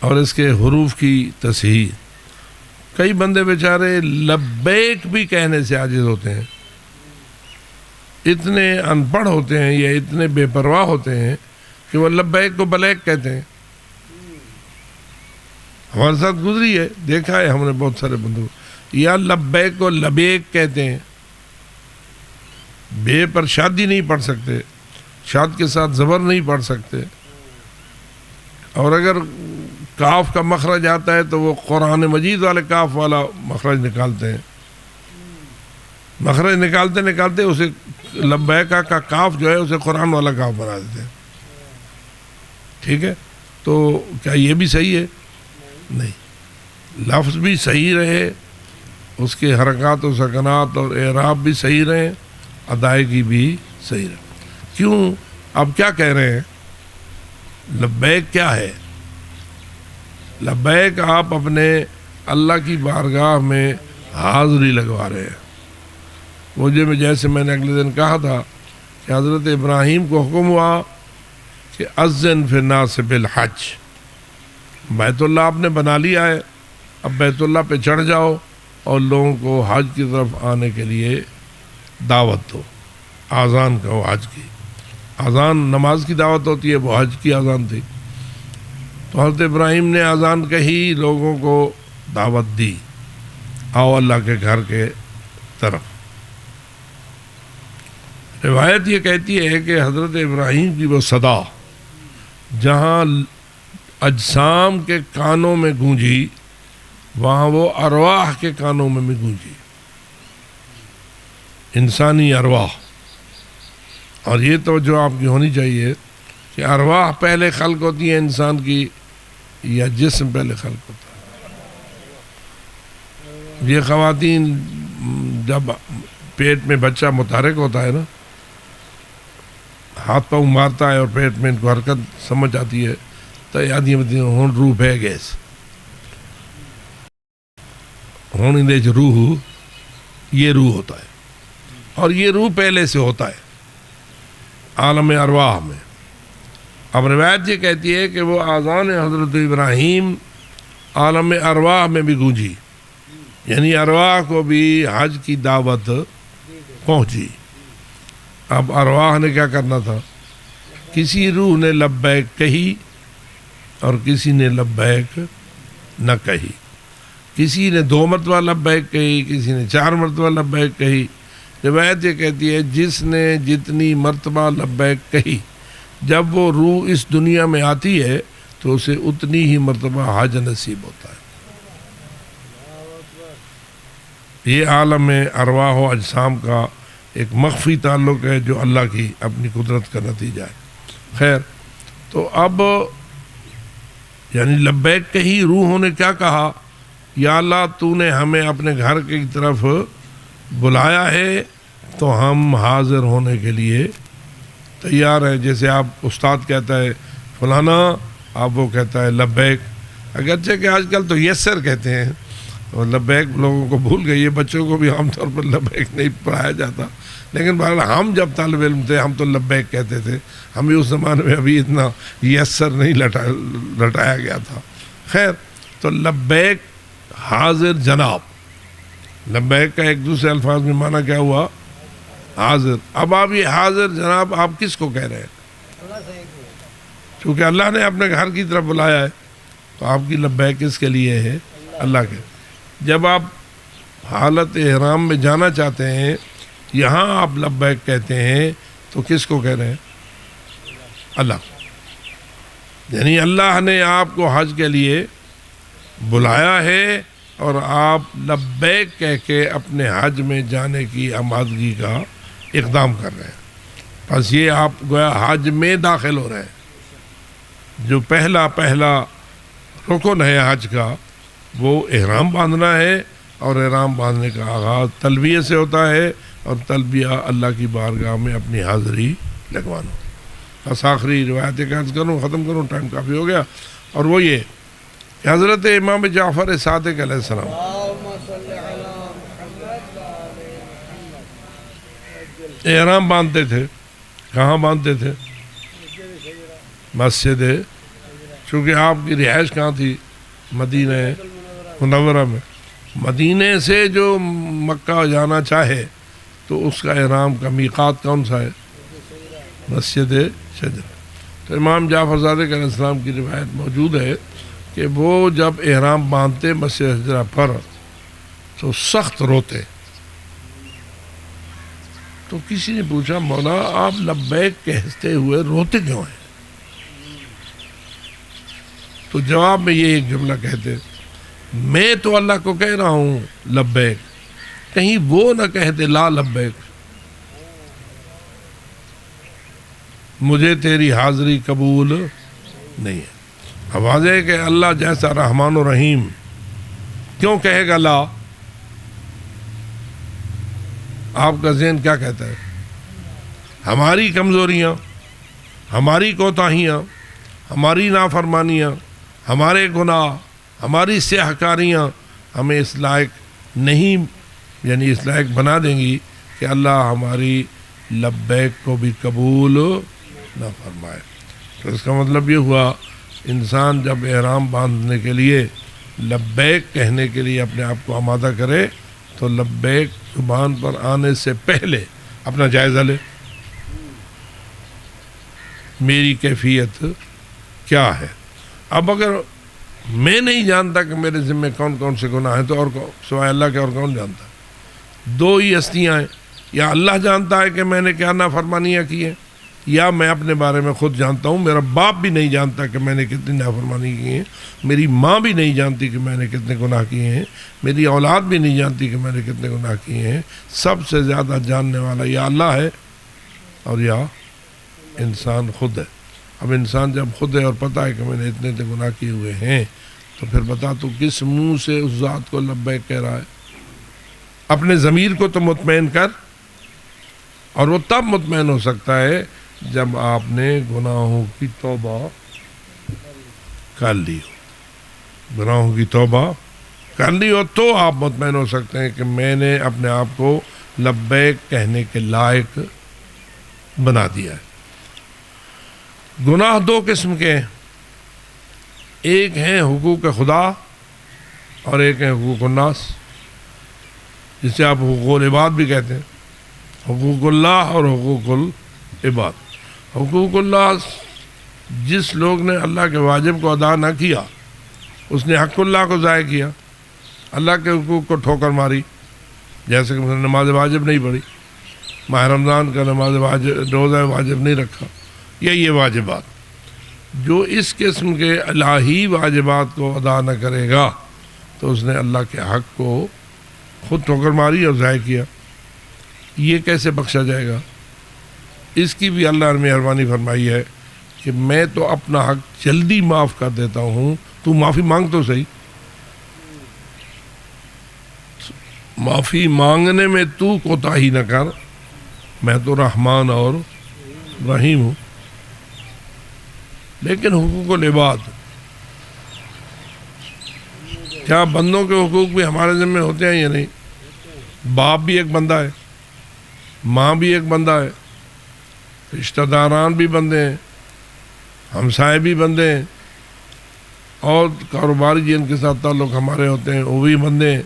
اور اس کے حروف کی تصحیح۔ کئی بندے بیچارے لبیک بھی کہنے سے عاجز ہوتے ہیں، اتنے ان پڑھ ہوتے ہیں یا اتنے بے پرواہ ہوتے ہیں کہ وہ لبیک کو بلیک کہتے ہیں۔ ہمارے ساتھ گزری ہے، دیکھا ہے ہم نے بہت سارے بندوں، یا لبیک کو لبیک کہتے ہیں۔ بے پر شادی نہیں پڑھ سکتے، شاد کے ساتھ زبر نہیں پڑھ سکتے، اور اگر کاف کا مخرج آتا ہے تو وہ قرآن مجید والے کاف والا مخرج نکالتے ہیں۔ مخرج نکالتے نکالتے اسے لبیکہ کا کاف جو ہے اسے قرآن والا کاف بنا دیتے ہیں۔ ٹھیک ہے، تو کیا یہ بھی صحیح ہے؟ نہیں، لفظ بھی صحیح رہے، اس کے حرکات و سکنات اور اعراب بھی صحیح رہے، ادائیگی بھی صحیح رہے۔ کیوں؟ اب کیا کہہ رہے ہیں؟ لبیک کیا ہے؟ لبیک آپ اپنے اللہ کی بارگاہ میں حاضری لگوا رہے ہیں۔ وہ جیسے میں نے اگلے دن کہا تھا کہ حضرت ابراہیم کو حکم ہوا کہ اذن فی الناس بالحج، بیت اللہ آپ نے بنا لیا ہے، اب بیت اللہ پہ چڑھ جاؤ اور لوگوں کو حج کی طرف آنے کے لیے دعوت دو۔ اذان کہو، حج کی اذان نماز کی دعوت ہوتی ہے، وہ حج کی اذان تھی۔ تو حضرت ابراہیم نے اذان کہی، لوگوں کو دعوت دی، آؤ اللہ کے گھر کے طرف۔ روایت یہ کہتی ہے کہ حضرت ابراہیم کی وہ صدا جہاں اجسام کے کانوں میں گونجی، وہاں وہ ارواح کے کانوں میں بھی گونجی، انسانی ارواح۔ اور یہ توجہ آپ کی ہونی چاہیے کہ ارواح پہلے خلق ہوتی ہے انسان کی یا جسم پہلے خلق ہوتا ہے؟ یہ خواتین جب پیٹ میں بچہ متحرک ہوتا ہے نا، ہاتھ پاؤں مارتا ہے اور پیٹ میں ان کو حرکت سمجھ آتی ہے، تو یاد یہ ہوں روح بہ گیس ہوں اندے روح، یہ روح ہوتا ہے، اور یہ روح پہلے سے ہوتا ہے عالم ارواح میں۔ اب روایت یہ کہتی ہے کہ وہ اذان حضرت ابراہیم عالم ارواح میں بھی گونجی، یعنی ارواح کو بھی حج کی دعوت پہنچی. اب ارواح نے کیا کرنا تھا؟ کسی روح نے لبیک کہی اور کسی نے لبیک نہ کہی. کسی نے 2 مرتبہ لبیک کہی، کسی نے 4 مرتبہ لبیک کہی. روایت یہ کہتی ہے جس نے جتنی مرتبہ لبیک کہی، جب وہ روح اس دنیا میں آتی ہے تو اسے اتنی ہی مرتبہ حج نصیب ہوتا ہے. یہ عالم ارواح و اجسام کا ایک مخفی تعلق ہے جو اللہ کی اپنی قدرت کا نتیجہ ہے. خیر، تو اب یعنی لبیک کہی، روحوں نے کیا کہا؟ یا اللہ تو نے ہمیں اپنے گھر کی طرف بلایا ہے تو ہم حاضر ہونے کے لیے تیار ہیں. جیسے آپ استاد کہتا ہے فلانا، آپ وہ کہتا ہے لبیک. اگرچہ کہ آج کل تو یسر کہتے ہیں اور لبیک لوگوں کو بھول گئی ہے، بچوں کو بھی عام طور پر لبیک نہیں پڑھایا جاتا. لیکن بہرحال ہم جب طالب علم تھے ہم تو لبیک کہتے تھے. ہمیں اس زمانے میں ابھی اتنا یسر نہیں لٹایا گیا تھا. خیر، تو لبیک حاضر جناب. لبیک کا ایک دوسرے الفاظ میں معنی کیا ہوا؟ حاضر. اب آپ یہ حاضر جناب آپ کس کو کہہ رہے ہیں؟ چونکہ اللہ نے اپنے گھر کی طرف بلایا ہے تو آپ کی لبیک کس کے لیے ہے؟ اللہ کے. جب آپ حالت احرام میں جانا چاہتے ہیں، یہاں آپ لبیک کہتے ہیں تو کس کو کہہ رہے ہیں؟ اللہ. یعنی اللہ نے آپ کو حج کے لیے بلایا ہے اور آپ لبیک کہہ کے اپنے حج میں جانے کی آمادگی کا اقدام کر رہے ہیں. بس یہ آپ گویا حج میں داخل ہو رہے ہیں. جو پہلا رکن ہے حج کا وہ احرام باندھنا ہے، اور احرام باندھنے کا آغاز تلبیہ سے ہوتا ہے، اور تلبیہ اللہ کی بارگاہ میں اپنی حاضری لگوانا. بس آخری روایت کا عرض کروں، ختم کروں، ٹائم کافی ہو گیا. اور وہ یہ کہ حضرت امام جعفر صادق علیہ السلام احرام باندھتے تھے. کہاں باندھتے تھے؟ مسجد. چونکہ آپ کی رہائش کہاں تھی؟ مدینہ منورہ میں. مدینے سے جو مکہ جانا چاہے تو اس کا احرام کا میقات کون سا ہے؟ مسجد شجرہ. تو امام جعفر صادق علیہ السلام کی روایت موجود ہے کہ وہ جب احرام باندھتے مسجد شجرہ پر تو سخت روتے. تو کسی نے پوچھا مولا آپ لبیک کہتے ہوئے روتے کیوں ہیں؟ تو جواب میں یہ ایک جملہ کہتے، میں تو اللہ کو کہہ رہا ہوں لبیک، کہیں وہ نہ کہتے لا لبیک، مجھے تیری حاضری قبول نہیں ہے. اب واضح ہے کہ اللہ جیسا رحمان و رحیم کیوں کہے گا لا؟ آپ کا ذہن کیا کہتا ہے؟ ہماری کمزوریاں، ہماری کوتاہیاں، ہماری نافرمانیاں، ہمارے گناہ، ہماری سیاہ کاریاں ہمیں اس لائق نہیں، یعنی اس لائق بنا دیں گی کہ اللہ ہماری لبیک کو بھی قبول نہ فرمائے. تو اس کا مطلب یہ ہوا انسان جب احرام باندھنے کے لیے لبیک کہنے کے لیے اپنے آپ کو آمادہ کرے تو لبیک زبان پر آنے سے پہلے اپنا جائزہ لے، میری کیفیت کیا ہے. اب اگر میں نہیں جانتا کہ میرے ذمہ کون کون سے گناہ ہیں تو اور سوائے اللہ کے اور کون جانتا ہے؟ دو ہی ہستیاں ہیں، یا اللہ جانتا ہے کہ میں نے کیا نافرمانیاں کی ہیں، یا میں اپنے بارے میں خود جانتا ہوں. میرا باپ بھی نہیں جانتا کہ میں نے کتنی نافرمانی کی ہیں، میری ماں بھی نہیں جانتی کہ میں نے کتنے گناہ کیے ہیں، میری اولاد بھی نہیں جانتی کہ میں نے کتنے گناہ کیے ہیں. سب سے زیادہ جاننے والا یا اللہ ہے اور یا انسان خود ہے. اب انسان جب خود ہے اور پتہ ہے کہ میں نے اتنے گناہ کیے ہوئے ہیں تو پھر بتا تو کس منہ سے اس ذات کو لبیک کہہ رہا ہے؟ اپنے ضمیر کو تو مطمئن کر، اور وہ تب مطمئن ہو سکتا ہے جب آپ نے گناہوں کی توبہ کر لی ہو. گناہوں کی توبہ کر لی ہو تو آپ مطمئن ہو سکتے ہیں کہ میں نے اپنے آپ کو لبیک کہنے کے لائق بنا دیا ہے. گناہ دو قسم کے ہیں، ایک ہیں حقوق خدا اور ایک ہیں حقوق الناس. جسے آپ حقوق العباد بھی کہتے ہیں، حقوق اللہ اور حقوق العباد۔ حقوق اللہ، جس لوگ نے اللہ کے واجب کو ادا نہ کیا اس نے حق اللہ کو ضائع کیا، اللہ کے حقوق کو ٹھوکر ماری، جیسے کہ مثلا نماز واجب نہیں پڑھی، ماہ رمضان کا نماز واجب، روزہ واجب نہیں رکھا، یا یہ واجبات۔ جو اس قسم کے الہی واجبات کو ادا نہ کرے گا تو اس نے اللہ کے حق کو خود ٹھوکر ماری اور ضائع کیا۔ یہ کیسے بخشا جائے گا؟ اس کی بھی اللہ نے مہربانی فرمائی ہے کہ میں تو اپنا حق جلدی معاف کر دیتا ہوں، تو معافی مانگ تو صحیح۔ معافی مانگنے میں تو کوتاہی نہ کر، میں تو رحمان اور رحیم ہوں۔ لیکن حقوق العباد، کیا بندوں کے حقوق بھی ہمارے ذمہ ہوتے ہیں یا نہیں؟ باپ بھی ایک بندہ ہے، ماں بھی ایک بندہ ہے، رشتہ داران بھی بندے ہیں، ہمسائے بھی بندے ہیں، اور کاروباری جن کے ساتھ تعلق ہمارے ہوتے ہیں وہ بھی بندے ہیں،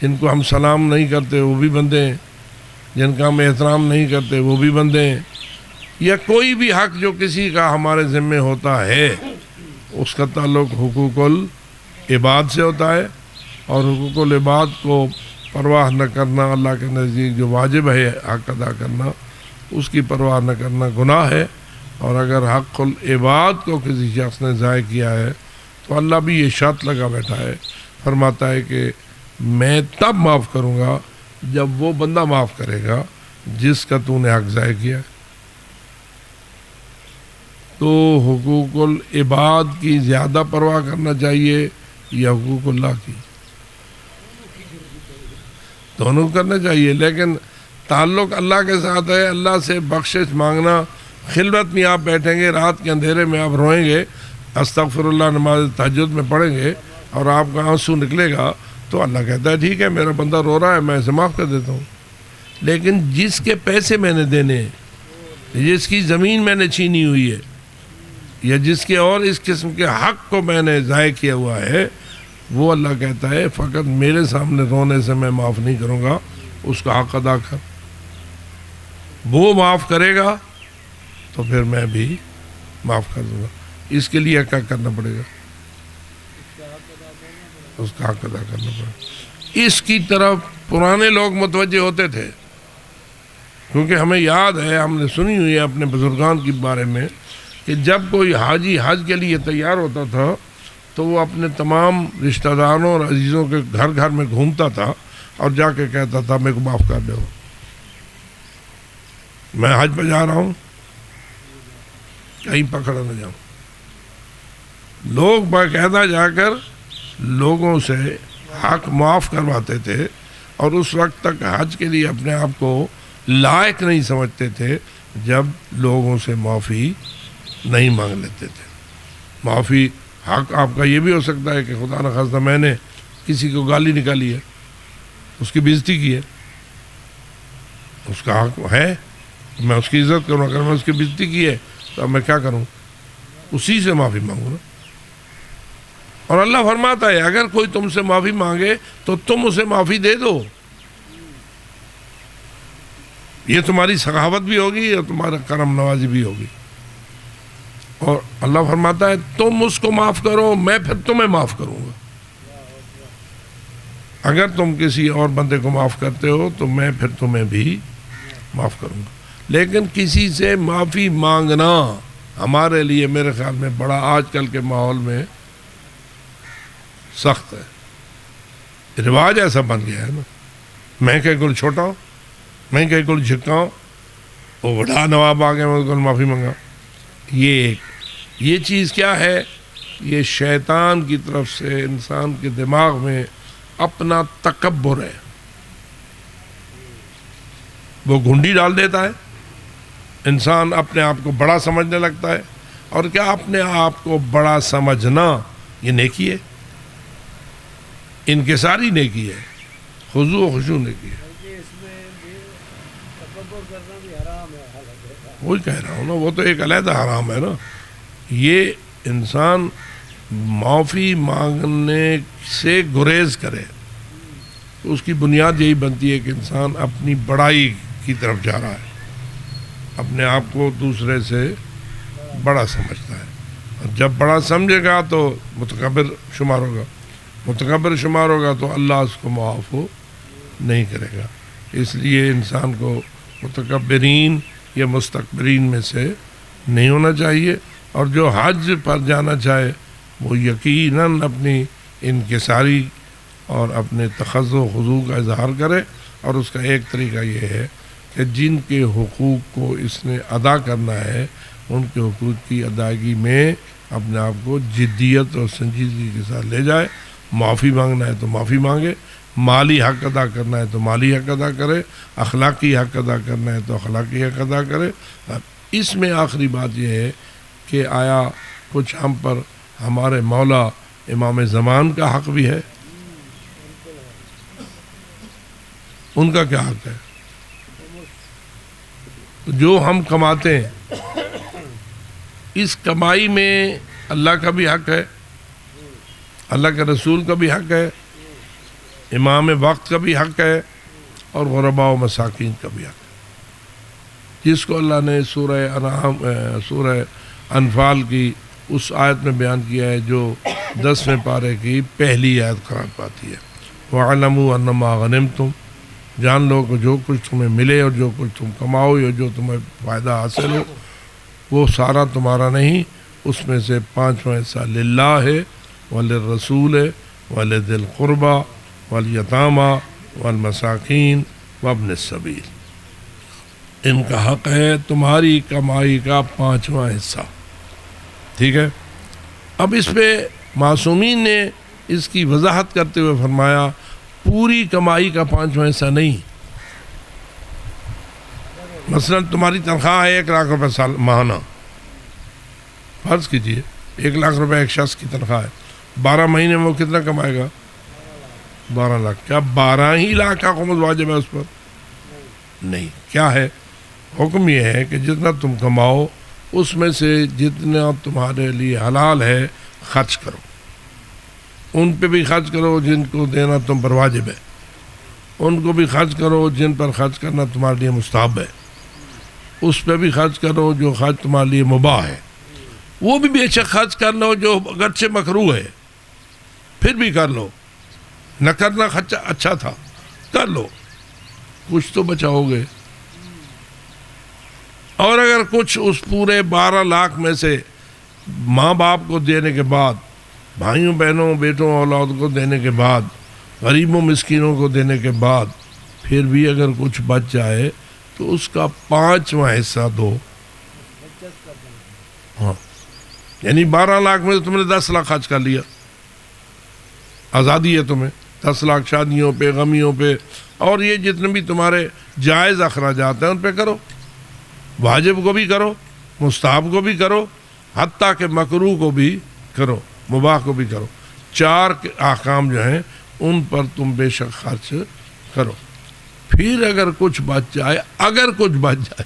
جن کو ہم سلام نہیں کرتے وہ بھی بندے ہیں، جن کا ہم احترام نہیں کرتے وہ بھی بندے ہیں، یا کوئی بھی حق جو کسی کا ہمارے ذمہ ہوتا ہے اس کا تعلق حقوق العباد سے ہوتا ہے۔ اور حقوق العباد کو پرواہ نہ کرنا، اللہ کے نزدیک جو واجب ہے حق ادا کرنا، اس کی پرواہ نہ کرنا گناہ ہے۔ اور اگر حق العباد کو کسی شخص نے ضائع کیا ہے تو اللہ بھی یہ شرط لگا بیٹھا ہے، فرماتا ہے کہ میں تب معاف کروں گا جب وہ بندہ معاف کرے گا جس کا تو نے حق ضائع کیا ہے۔ تو حقوق العباد کی زیادہ پرواہ کرنا چاہیے یا حقوق اللہ کی؟ دونوں کرنا چاہیے، لیکن تعلق اللہ کے ساتھ ہے۔ اللہ سے بخشش مانگنا، خلوت میں آپ بیٹھیں گے، رات کے اندھیرے میں آپ روئیں گے، استغفر اللہ نماز تہجد میں پڑھیں گے اور آپ کا آنسو نکلے گا تو اللہ کہتا ہے ٹھیک ہے میرا بندہ رو رہا ہے، میں اسے معاف کر دیتا ہوں۔ لیکن جس کے پیسے میں نے دینے ہیں، جس کی زمین میں نے چھینی ہوئی ہے، یا جس کے اور اس قسم کے حق کو میں نے ضائع کیا ہوا ہے، وہ اللہ کہتا ہے فقط میرے سامنے رونے سے میں معاف نہیں کروں گا، اس کا حق ادا کر۔ وہ معاف کرے گا تو پھر میں بھی معاف کر دوں گا۔ اس کے لیے کیا کرنا پڑے گا؟ اس کا حق ادا کرنا پڑے گا۔ اس کی طرف پرانے لوگ متوجہ ہوتے تھے، کیونکہ ہمیں یاد ہے، ہم نے سنی ہوئی ہے اپنے بزرگان کے بارے میں کہ جب کوئی حاجی حج کے لیے تیار ہوتا تھا تو وہ اپنے تمام رشتہ داروں اور عزیزوں کے گھر گھر میں گھومتا تھا اور جا کے کہتا تھا میرے کو معاف کر دو، میں حج پہ جا رہا ہوں، کہیں پکڑا نہ جاؤں۔ لوگ باقاعدہ جا کر لوگوں سے حق معاف کرواتے تھے، اور اس وقت تک حج کے لیے اپنے آپ کو لائق نہیں سمجھتے تھے جب لوگوں سے معافی نہیں مانگ لیتے تھے۔ معافی حق آپ کا یہ بھی ہو سکتا ہے کہ خدا نخواستہ میں نے کسی کو گالی نکالی ہے، اس کی بےزتی کی ہے، اس کا حق ہے میں اس کی عزت کروں، اگر میں اس کی بےزتی کی ہے تو اب میں کیا کروں؟ اسی سے معافی مانگوں نا۔ اور اللہ فرماتا ہے اگر کوئی تم سے معافی مانگے تو تم اسے معافی دے دو، یہ تمہاری سخاوت بھی ہوگی اور تمہارا کرم نوازی بھی ہوگی۔ اور اللہ فرماتا ہے تم اس کو معاف کرو، میں پھر تمہیں معاف کروں گا۔ اگر تم کسی اور بندے کو معاف کرتے ہو تو میں پھر تمہیں بھی معاف کروں گا۔ لیکن کسی سے معافی مانگنا ہمارے لیے میرے خیال میں بڑا آج کل کے ماحول میں سخت ہے، رواج ایسا بن گیا ہے نا، میں کہیں کو چھوٹا ہوں، میں کہیں کو جھکا ہوں، وہ بڑا نواب آ گیا میں اس کو معافی مانگا۔ یہ چیز کیا ہے؟ یہ شیطان کی طرف سے انسان کے دماغ میں اپنا تکبر ہے، وہ گھنڈی ڈال دیتا ہے، انسان اپنے آپ کو بڑا سمجھنے لگتا ہے۔ اور کیا اپنے آپ کو بڑا سمجھنا یہ نیکی ہے؟ انکساری نیکی ہے، خضوع و خشوع نیکی ہے۔ اس میں بھی تکبر کرنا بھی حرام ہے، حالانکہ وہی کہہ رہا ہوں نا، وہ تو ایک علیحدہ حرام ہے نا۔ یہ انسان معافی مانگنے سے گریز کرے، تو اس کی بنیاد یہی بنتی ہے کہ انسان اپنی بڑائی کی طرف جا رہا ہے، اپنے آپ کو دوسرے سے بڑا سمجھتا ہے، اور جب بڑا سمجھے گا تو متکبر شمار ہوگا، متکبر شمار ہوگا تو اللہ اس کو معاف نہیں کرے گا۔ اس لیے انسان کو متکبرین یا مستکبرین میں سے نہیں ہونا چاہیے، اور جو حج پر جانا چاہے وہ یقیناً اپنی انکساری اور اپنے تخضع و خضوع کا اظہار کرے، اور اس کا ایک طریقہ یہ ہے کہ جن کے حقوق کو اس نے ادا کرنا ہے ان کے حقوق کی ادائیگی میں اپنے آپ کو جدیت اور سنجیدگی کے ساتھ لے جائے، معافی مانگنا ہے تو معافی مانگے، مالی حق ادا کرنا ہے تو مالی حق ادا کرے، اخلاقی حق ادا کرنا ہے تو اخلاقی حق ادا کرے۔ اس میں آخری بات یہ ہے کہ آیا کچھ ہم پر ہمارے مولا امام زمان کا حق بھی ہے؟ ان کا کیا حق ہے؟ جو ہم کماتے ہیں اس کمائی میں اللہ کا بھی حق ہے، اللہ کے رسول کا بھی حق ہے، امام وقت کا بھی حق ہے، اور غرباء و مساکین کا بھی حق ہے، جس کو اللہ نے سورہ انفال کی اس آیت میں بیان کیا ہے جو 10ویں پارے کی پہلی آیت قرار پاتی ہے۔ وَعَلَمُوا أَنَّمَا غَنِمْتُمْ، جان لو کہ جو کچھ تمہیں ملے اور جو کچھ تم کماؤ یا جو تمہیں فائدہ حاصل ہو وہ سارا تمہارا نہیں، اس میں سے 5واں حصہ للہ ہے، وَلِلرَّسُولِ وَلِذِي الْقُرْبَى وَالْيَتَامَى وَالْمَسَاكِينِ وَابْنِ السَّبِيلِ، ان کا حق ہے تمہاری کمائی کا 5واں حصہ۔ ٹھیک ہے، اب اس پہ معصومین نے اس کی وضاحت کرتے ہوئے فرمایا پوری کمائی کا 5واں حصہ نہیں۔ مثلا تمہاری تنخواہ ہے 1 لاکھ روپے سال ماہانہ، فرض کیجئے 1 لاکھ روپے ایک شخص کی تنخواہ ہے، 12 مہینے میں وہ کتنا کمائے گا؟ 12 لاکھ۔ کیا 12 ہی لاکھ کا خمس واجب ہے اس پر؟ نہیں۔ کیا ہے حکم؟ یہ ہے کہ جتنا تم کماؤ اس میں سے جتنا تمہارے لیے حلال ہے خرچ کرو، ان پہ بھی خرچ کرو جن کو دینا تم پر واجب ہے، ان کو بھی خرچ کرو جن پر خرچ کرنا تمہارے لیے مستحب ہے، اس پہ بھی خرچ کرو جو خرچ تمہارے لیے مباح ہے، وہ بھی بے شک خرچ کر لو جو اگرچہ مکروہ ہے، پھر بھی کر لو، نہ کرنا خرچہ اچھا تھا کر لو، کچھ تو بچاؤ گے۔ اور اگر کچھ اس پورے 12 لاکھ میں سے ماں باپ کو دینے کے بعد، بھائیوں بہنوں بیٹوں اولاد کو دینے کے بعد، غریبوں مسکینوں کو دینے کے بعد پھر بھی اگر کچھ بچ جائے تو اس کا 5واں حصہ دو۔ ہاں، یعنی 12 لاکھ میں تم نے 10 لاکھ خرچ کر لیا، آزادی ہے تمہیں، 10 لاکھ شادیوں پہ، غمیوں پہ، اور یہ جتنے بھی تمہارے جائز اخراجات ہیں ان پہ کرو، واجب کو بھی کرو، مستحب کو بھی کرو، حتیٰ کہ مکروہ کو بھی کرو، مباح کو بھی کرو، 4 احکام جو ہیں ان پر تم بے شک خرچ کرو۔ پھر اگر کچھ بچ جائے، اگر کچھ بچ جائے،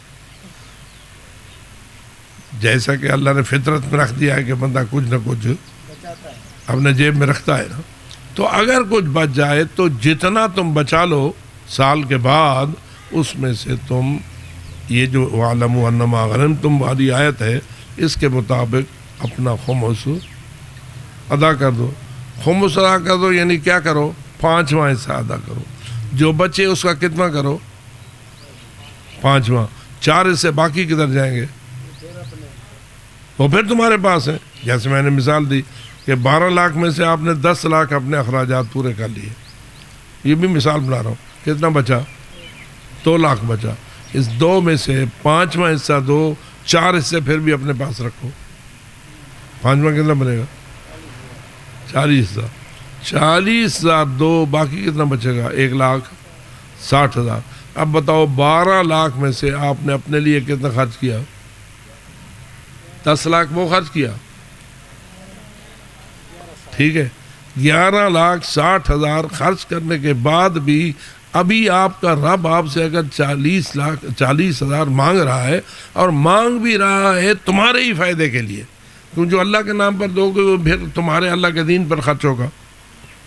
جیسا کہ اللہ نے فطرت میں رکھ دیا ہے کہ بندہ کچھ نہ کچھ اپنے جیب میں رکھتا ہے نا، تو اگر کچھ بچ جائے تو جتنا تم بچا لو سال کے بعد اس میں سے تم یہ جو وَعْلَمُوا أَنَّمَا غَنِمْتُمْ والی آیت ہے اس کے مطابق اپنا خمس ادا کر دو۔ خمس ادا کر دو یعنی کیا کرو؟ 5واں حصہ ادا کرو، جو بچے اس کا کتنا کرو؟ 5واں، 4 حصے باقی کدھر جائیں گے؟ وہ پھر تمہارے پاس ہے۔ جیسے میں نے مثال دی کہ 12 لاکھ میں سے آپ نے 10 لاکھ اپنے اخراجات پورے کر لیے، یہ بھی مثال بنا رہا ہوں، کتنا بچا؟ 2 لاکھ بچا، اس 2 میں سے 5واں حصہ دو، 4 حصے پھر بھی اپنے پاس رکھو، 5واں کتنا بنے گا؟ 40,000، 40,000 دو، باقی کتنا بچے گا؟ 1,60,000۔ اب بتاؤ 12 لاکھ میں سے آپ نے اپنے لیے کتنا خرچ کیا؟ 10 لاکھ وہ خرچ کیا، ٹھیک ہے، 11,60,000 خرچ کرنے کے بعد بھی ابھی آپ کا رب آپ سے اگر 40,000 مانگ رہا ہے، اور مانگ بھی رہا ہے تمہارے ہی فائدے کے لیے، کیوں جو اللہ کے نام پر دو گے وہ پھر تمہارے اللہ کے دین پر خرچ ہوگا،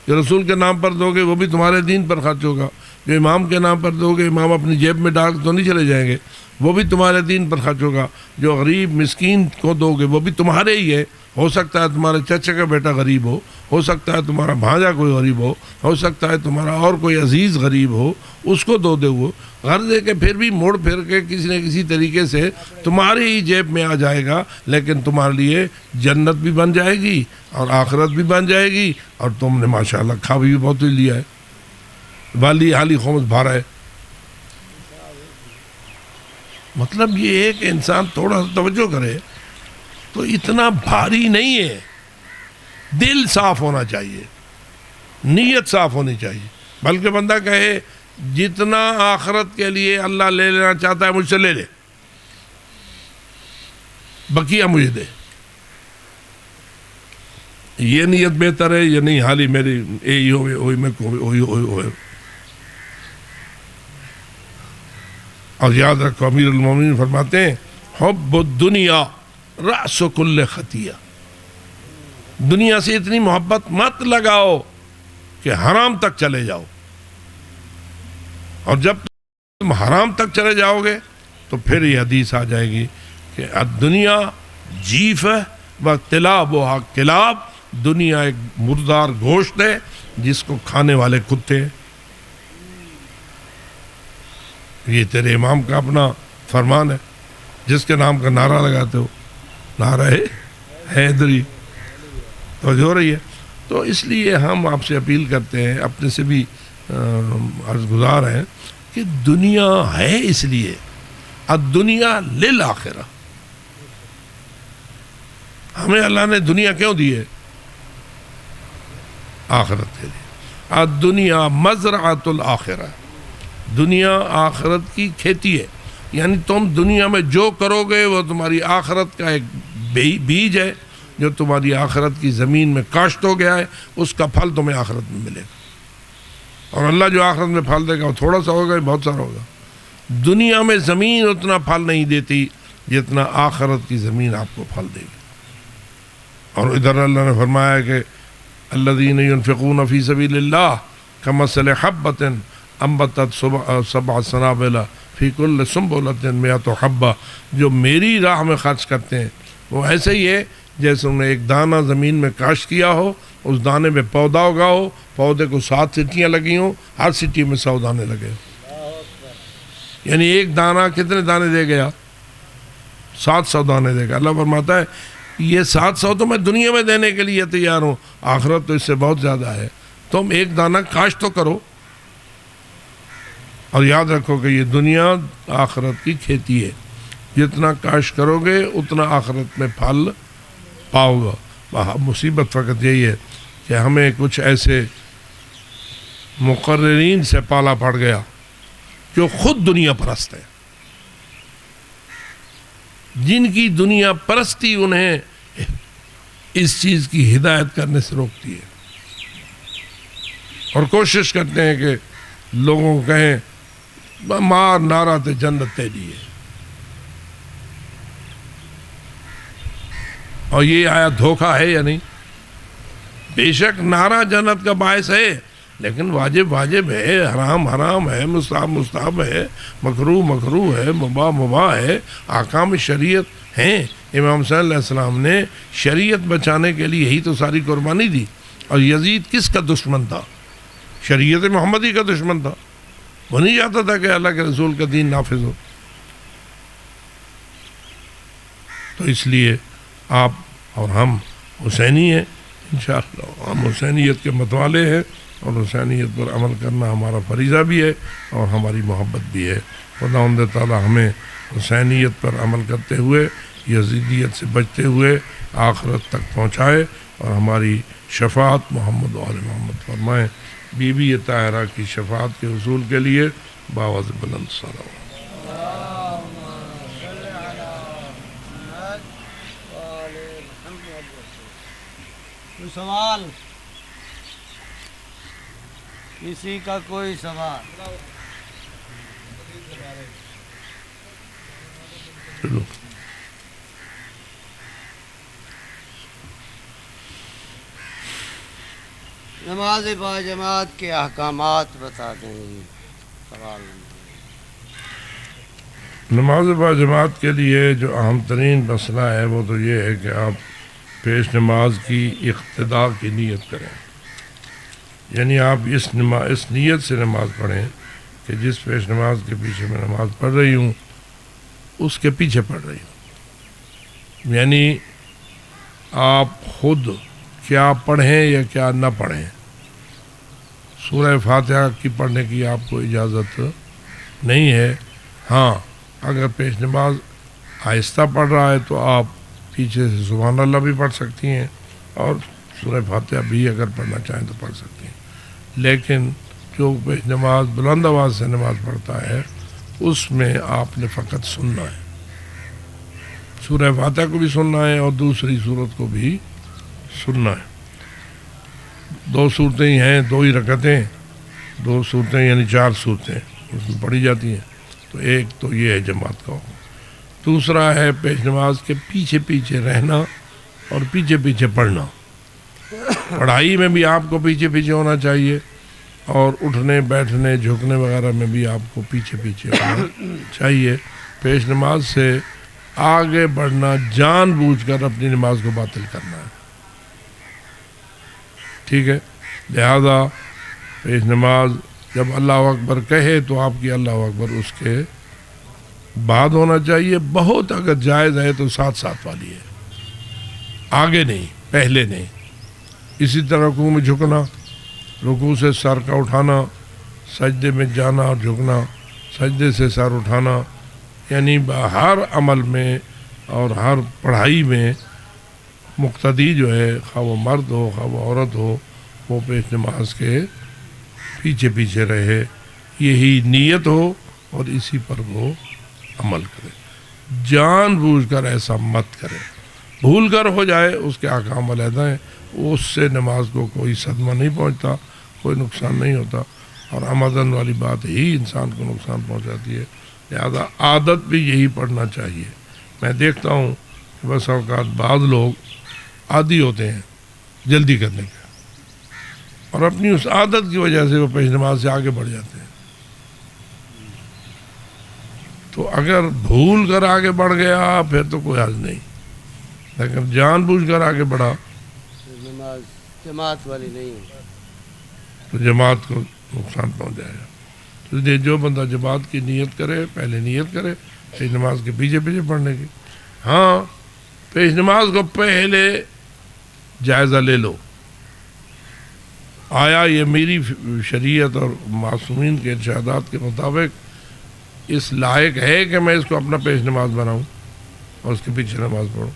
جو رسول کے نام پر دو گے وہ بھی تمہارے دین پر خرچ ہوگا، جو امام کے نام پر دو گے، امام اپنی جیب میں ڈال تو نہیں چلے جائیں گے، وہ بھی تمہارے دین پر خرچ ہوگا، جو غریب مسکین کو دو گے وہ بھی تمہارے ہی ہے، ہو سکتا ہے تمہارے چچا کا بیٹا غریب ہو سکتا ہے تمہارا بھانجا کوئی غریب ہو سکتا ہے تمہارا اور کوئی عزیز غریب ہو، اس کو دو دے وہ غرض ہے کہ پھر بھی موڑ پھر کے کسی نہ کسی طریقے سے تمہاری ہی جیب میں آ جائے گا، لیکن تمہارے لیے جنت بھی بن جائے گی اور آخرت بھی بن جائے گی، اور تم نے ماشاءاللہ کھا بھی بہت ہی لیا ہے، والی حالی خمس بھارا ہے۔ مطلب یہ ہے کہ انسان تھوڑا سا توجہ کرے تو اتنا بھاری نہیں ہے، دل صاف ہونا چاہیے، نیت صاف ہونی چاہیے، بلکہ بندہ کہے جتنا آخرت کے لیے اللہ لے لینا چاہتا ہے مجھ سے لے لے، بقیہ مجھے دے، یہ نیت بہتر ہے یا نہیں؟ حالی میری یہی ہوئے وہی میں ہوئے۔ اور یاد رکھو امیر المومنین فرماتے ہیں حب الدنیا رأس کل خطیہ، دنیا سے اتنی محبت مت لگاؤ کہ حرام تک چلے جاؤ، اور جب تم حرام تک چلے جاؤ گے تو پھر یہ حدیث آ جائے گی کہ الدنیا جیف و کلابها کلاب، دنیا ایک مردار گوشت ہے جس کو کھانے والے کتے ہیں۔ یہ تیرے امام کا اپنا فرمان ہے، جس کے نام کا نعرہ لگاتے ہو، نعرہ حیدری، توجہ ہو رہی ہے؟ تو اس لیے ہم آپ سے اپیل کرتے ہیں، اپنے سے بھی عرض گزار ہیں کہ دنیا ہے اس لیے، الدنیا للآخرہ، ہمیں اللہ نے دنیا کیوں دی ہے؟ آخرت کے لیے۔ الدنیا مزرعۃ الآخرہ، دنیا آخرت کی کھیتی ہے، یعنی تم دنیا میں جو کرو گے وہ تمہاری آخرت کا ایک بیج ہے، جو تمہاری آخرت کی زمین میں کاشت ہو گیا ہے، اس کا پھل تمہیں آخرت میں ملے گا، اور اللہ جو آخرت میں پھل دے گا وہ تھوڑا سا ہوگا، بہت سارا ہوگا۔ دنیا میں زمین اتنا پھل نہیں دیتی جتنا آخرت کی زمین آپ کو پھل دے گی۔ اور ادھر اللہ نے فرمایا کہ الذین ينفقون فی سبیل اللہ کمثل حبۃ انبتت سبع سنابل فی کل سنبلۃ مئۃ حبۃ، جو میری راہ میں خرچ کرتے ہیں وہ ایسے ہی ہے جیسے انہوں نے ایک دانہ زمین میں کاشت کیا ہو، اس دانے میں پودا اگا ہو، پودے کو 7 سٹیاں لگی ہوں، ہر سٹی میں 100 دانے لگے ہوں، یعنی ایک دانہ کتنے دانے دے گیا؟ 700 دانے دے گا۔ اللہ فرماتا ہے یہ 700 تو میں دنیا میں دینے کے لیے تیار ہوں، آخرت تو اس سے بہت زیادہ ہے، تم ایک دانہ کاشت تو کرو۔ اور یاد رکھو کہ یہ دنیا آخرت کی کھیتی ہے، جتنا کاشت کرو گے اتنا آخرت میں پھل پاؤ گا۔ مصیبت فقط یہی ہے کہ ہمیں کچھ ایسے مقررین سے پالا پڑ گیا جو خود دنیا پرست ہیں، جن کی دنیا پرستی انہیں اس چیز کی ہدایت کرنے سے روکتی ہے، اور کوشش کرتے ہیں کہ لوگوں کو کہیں مار نعرہ تے جنت تیری ہے، اور یہ آیا دھوکہ ہے یا نہیں؟ بے شک نعرہ جنت کا باعث ہے، لیکن واجب واجب ہے، حرام حرام ہے، مستحب مستحب ہے، مکروہ مکروہ ہے، مباح مباح ہے، احکام شریعت ہیں۔ امام صلی اللہ علیہ السلام نے شریعت بچانے کے لیے ہی تو ساری قربانی دی، اور یزید کس کا دشمن تھا؟ شریعت محمدی کا دشمن تھا، وہ نہیں چاہتا تھا کہ اللہ کے رسول کا دین نافذ ہو۔ تو اس لیے آپ اور ہم حسینی ہیں، انشاءاللہ ہم حسینیت کے متوالے ہیں، اور حسینیت پر عمل کرنا ہمارا فریضہ بھی ہے اور ہماری محبت بھی ہے۔ خداوند تعالی ہمیں حسینیت پر عمل کرتے ہوئے، یزیدیت سے بچتے ہوئے آخرت تک پہنچائے، اور ہماری شفاعت محمد و آل محمد فرمائیں۔ بی بی طاہرہ کی شفاعت کے حصول کے لیے باواز بلند صلوات۔ کوئی سوال؟ کسی کا کوئی سوال؟ چلو نماز باجماعت کے احکامات بتا دیں. سوال نماز باجماعت کے لیے جو اہم ترین مسئلہ ہے وہ تو یہ ہے کہ آپ پیش نماز کی اقتدا کی نیت کریں. یعنی آپ اس نیت سے نماز پڑھیں کہ جس پیش نماز کے پیچھے میں نماز پڑھ رہی ہوں اس کے پیچھے پڑھ رہی ہوں. یعنی آپ خود کیا پڑھیں یا کیا نہ پڑھیں. سورہ فاتحہ کی پڑھنے کی آپ کو اجازت نہیں ہے. ہاں اگر پیش نماز آہستہ پڑھ رہا ہے تو آپ پیچھے سے سبحان اللہ بھی پڑھ سکتی ہیں اور سورہ فاتحہ بھی اگر پڑھنا چاہیں تو پڑھ سکتی ہیں. لیکن جو پیش نماز بلند آواز سے نماز پڑھتا ہے اس میں آپ نے فقط سننا ہے. سورہ فاتحہ کو بھی سننا ہے اور دوسری سورت کو بھی سننا ہے. 2 صورتیں ہی ہیں, 2 ہی رکعتیں, 2 صورتیں یعنی 4 صورتیں اس میں پڑھی جاتی ہیں. تو ایک تو یہ ہے جماعت کا حکم. دوسرا ہے پیش نماز کے پیچھے پیچھے رہنا اور پیچھے پیچھے پڑھنا. پڑھائی میں بھی آپ کو پیچھے پیچھے ہونا چاہیے اور اٹھنے بیٹھنے جھکنے وغیرہ میں بھی آپ کو پیچھے پیچھے ہونا چاہیے. پیش نماز سے آگے بڑھنا جان بوجھ کر اپنی نماز کو باطل کرنا ہے. ٹھیک ہے, لہذا پیش نماز جب اللہ اکبر کہے تو آپ کی اللہ اکبر اس کے بعد ہونا چاہیے. بہت اگر جائز ہے تو ساتھ ساتھ والی ہے, آگے نہیں پہلے نہیں. اسی طرح رکوع میں جھکنا, رکوع سے سر کا اٹھانا, سجدے میں جانا اور جھکنا, سجدے سے سر اٹھانا, یعنی ہر عمل میں اور ہر پڑھائی میں مقتدی جو ہے خواہ وہ مرد ہو خواہ وہ عورت ہو وہ پیش نماز کے پیچھے پیچھے رہے. یہی نیت ہو اور اسی پر وہ عمل کرے. جان بوجھ کر ایسا مت کرے. بھول کر ہو جائے اس کے احکام علیحدہ ہیں, اس سے نماز کو کوئی صدمہ نہیں پہنچتا, کوئی نقصان نہیں ہوتا, اور آمدن والی بات ہی انسان کو نقصان پہنچاتی ہے. لہذا عادت بھی یہی پڑھنا چاہیے. میں دیکھتا ہوں کہ بس اوقات بعض لوگ عادی ہوتے ہیں جلدی کرنے کے اور اپنی اس عادت کی وجہ سے وہ پیش نماز سے آگے بڑھ جاتے ہیں. تو اگر بھول کر آگے بڑھ گیا پھر تو کوئی حرج نہیں, لیکن جان بوجھ کر آگے بڑھا نماز جماعت والی نہیں ہے تو جماعت کو نقصان پہنچ جائے گا. تو اس لیے جو بندہ جماعت کی نیت کرے پہلے نیت کرے پیش نماز کے پیچھے پیچھے پڑھنے کی. ہاں پیش نماز کو پہلے جائزہ لے لو, آیا یہ میری شریعت اور معصومین کے ارشادات کے مطابق اس لائق ہے کہ میں اس کو اپنا پیش نماز بناؤں اور اس کے پیچھے نماز پڑھوں.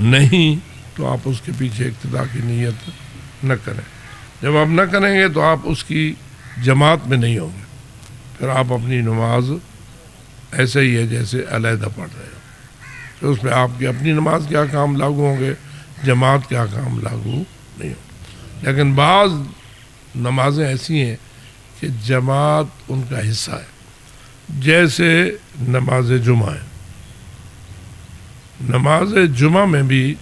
نہیں تو آپ اس کے پیچھے اقتدا کی نیت نہ کریں. جب آپ نہ کریں گے تو آپ اس کی جماعت میں نہیں ہوں گے, پھر آپ اپنی نماز ایسے ہی ہے جیسے علیحدہ پڑھ رہے ہو. تو اس میں آپ کی اپنی نماز کے احکام لاگو ہوں گے, جماعت کے احکام لاگو نہیں ہوں. لیکن بعض نمازیں ایسی ہیں کہ جماعت ان کا حصہ ہے, جیسے نماز جمعہ ہے. نماز جمعہ میں بھی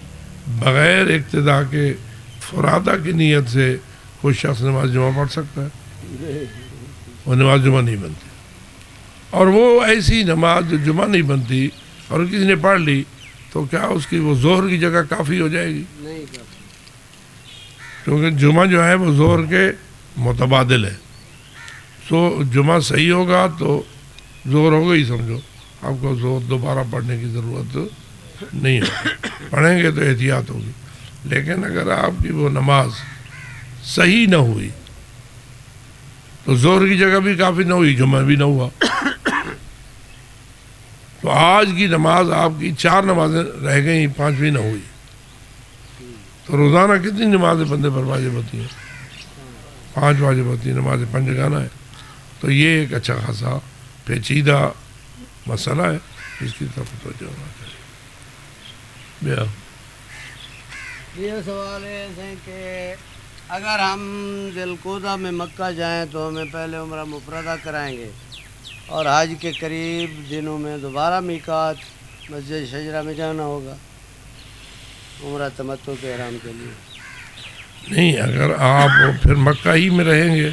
بغیر اقتدا کے فرادہ کی نیت سے کوئی شخص نماز جمعہ پڑھ سکتا ہے, وہ نماز جمعہ نہیں بنتی. اور وہ ایسی نماز جو جمعہ نہیں بنتی اور کسی نے پڑھ لی تو کیا اس کی وہ ظہر کی جگہ کافی ہو جائے گی؟ نہیں, کیونکہ جمعہ جو ہے وہ ظہر کے متبادل ہے. سو جمعہ صحیح ہوگا تو ظہر ہوگا ہی, سمجھو آپ کو ظہر دوبارہ پڑھنے کی ضرورت نہیں ہے. پڑھیں گے تو احتیاط ہوگی. لیکن اگر آپ کی وہ نماز صحیح نہ ہوئی تو ظہر کی جگہ بھی کافی نہ ہوئی, جمعہ بھی نہ ہوا. تو آج کی نماز آپ کی 4 نمازیں رہ گئیں, 5ویں نہ ہوئی, تو روزانہ کتنی نمازیں بندے پر واجب ہوتی ہیں؟ 5 واجب ہوتی ہیں. نماز پنجگانہ ہے. تو یہ ایک اچھا خاصا پیچیدہ مسئلہ ہے, اس کی طرف توجہ ہونا چاہیے. یہ سوال ہے کہ اگر ہم ذوالقعدہ میں مکہ جائیں تو ہمیں پہلے عمرہ مفردہ کرائیں گے اور حج کے قریب دنوں میں دوبارہ میقات مسجد شجرہ میں جانا ہوگا عمرہ تمتع کے احرام کے لیے. نہیں، اگر آپ پھر مکہ ہی میں رہیں گے،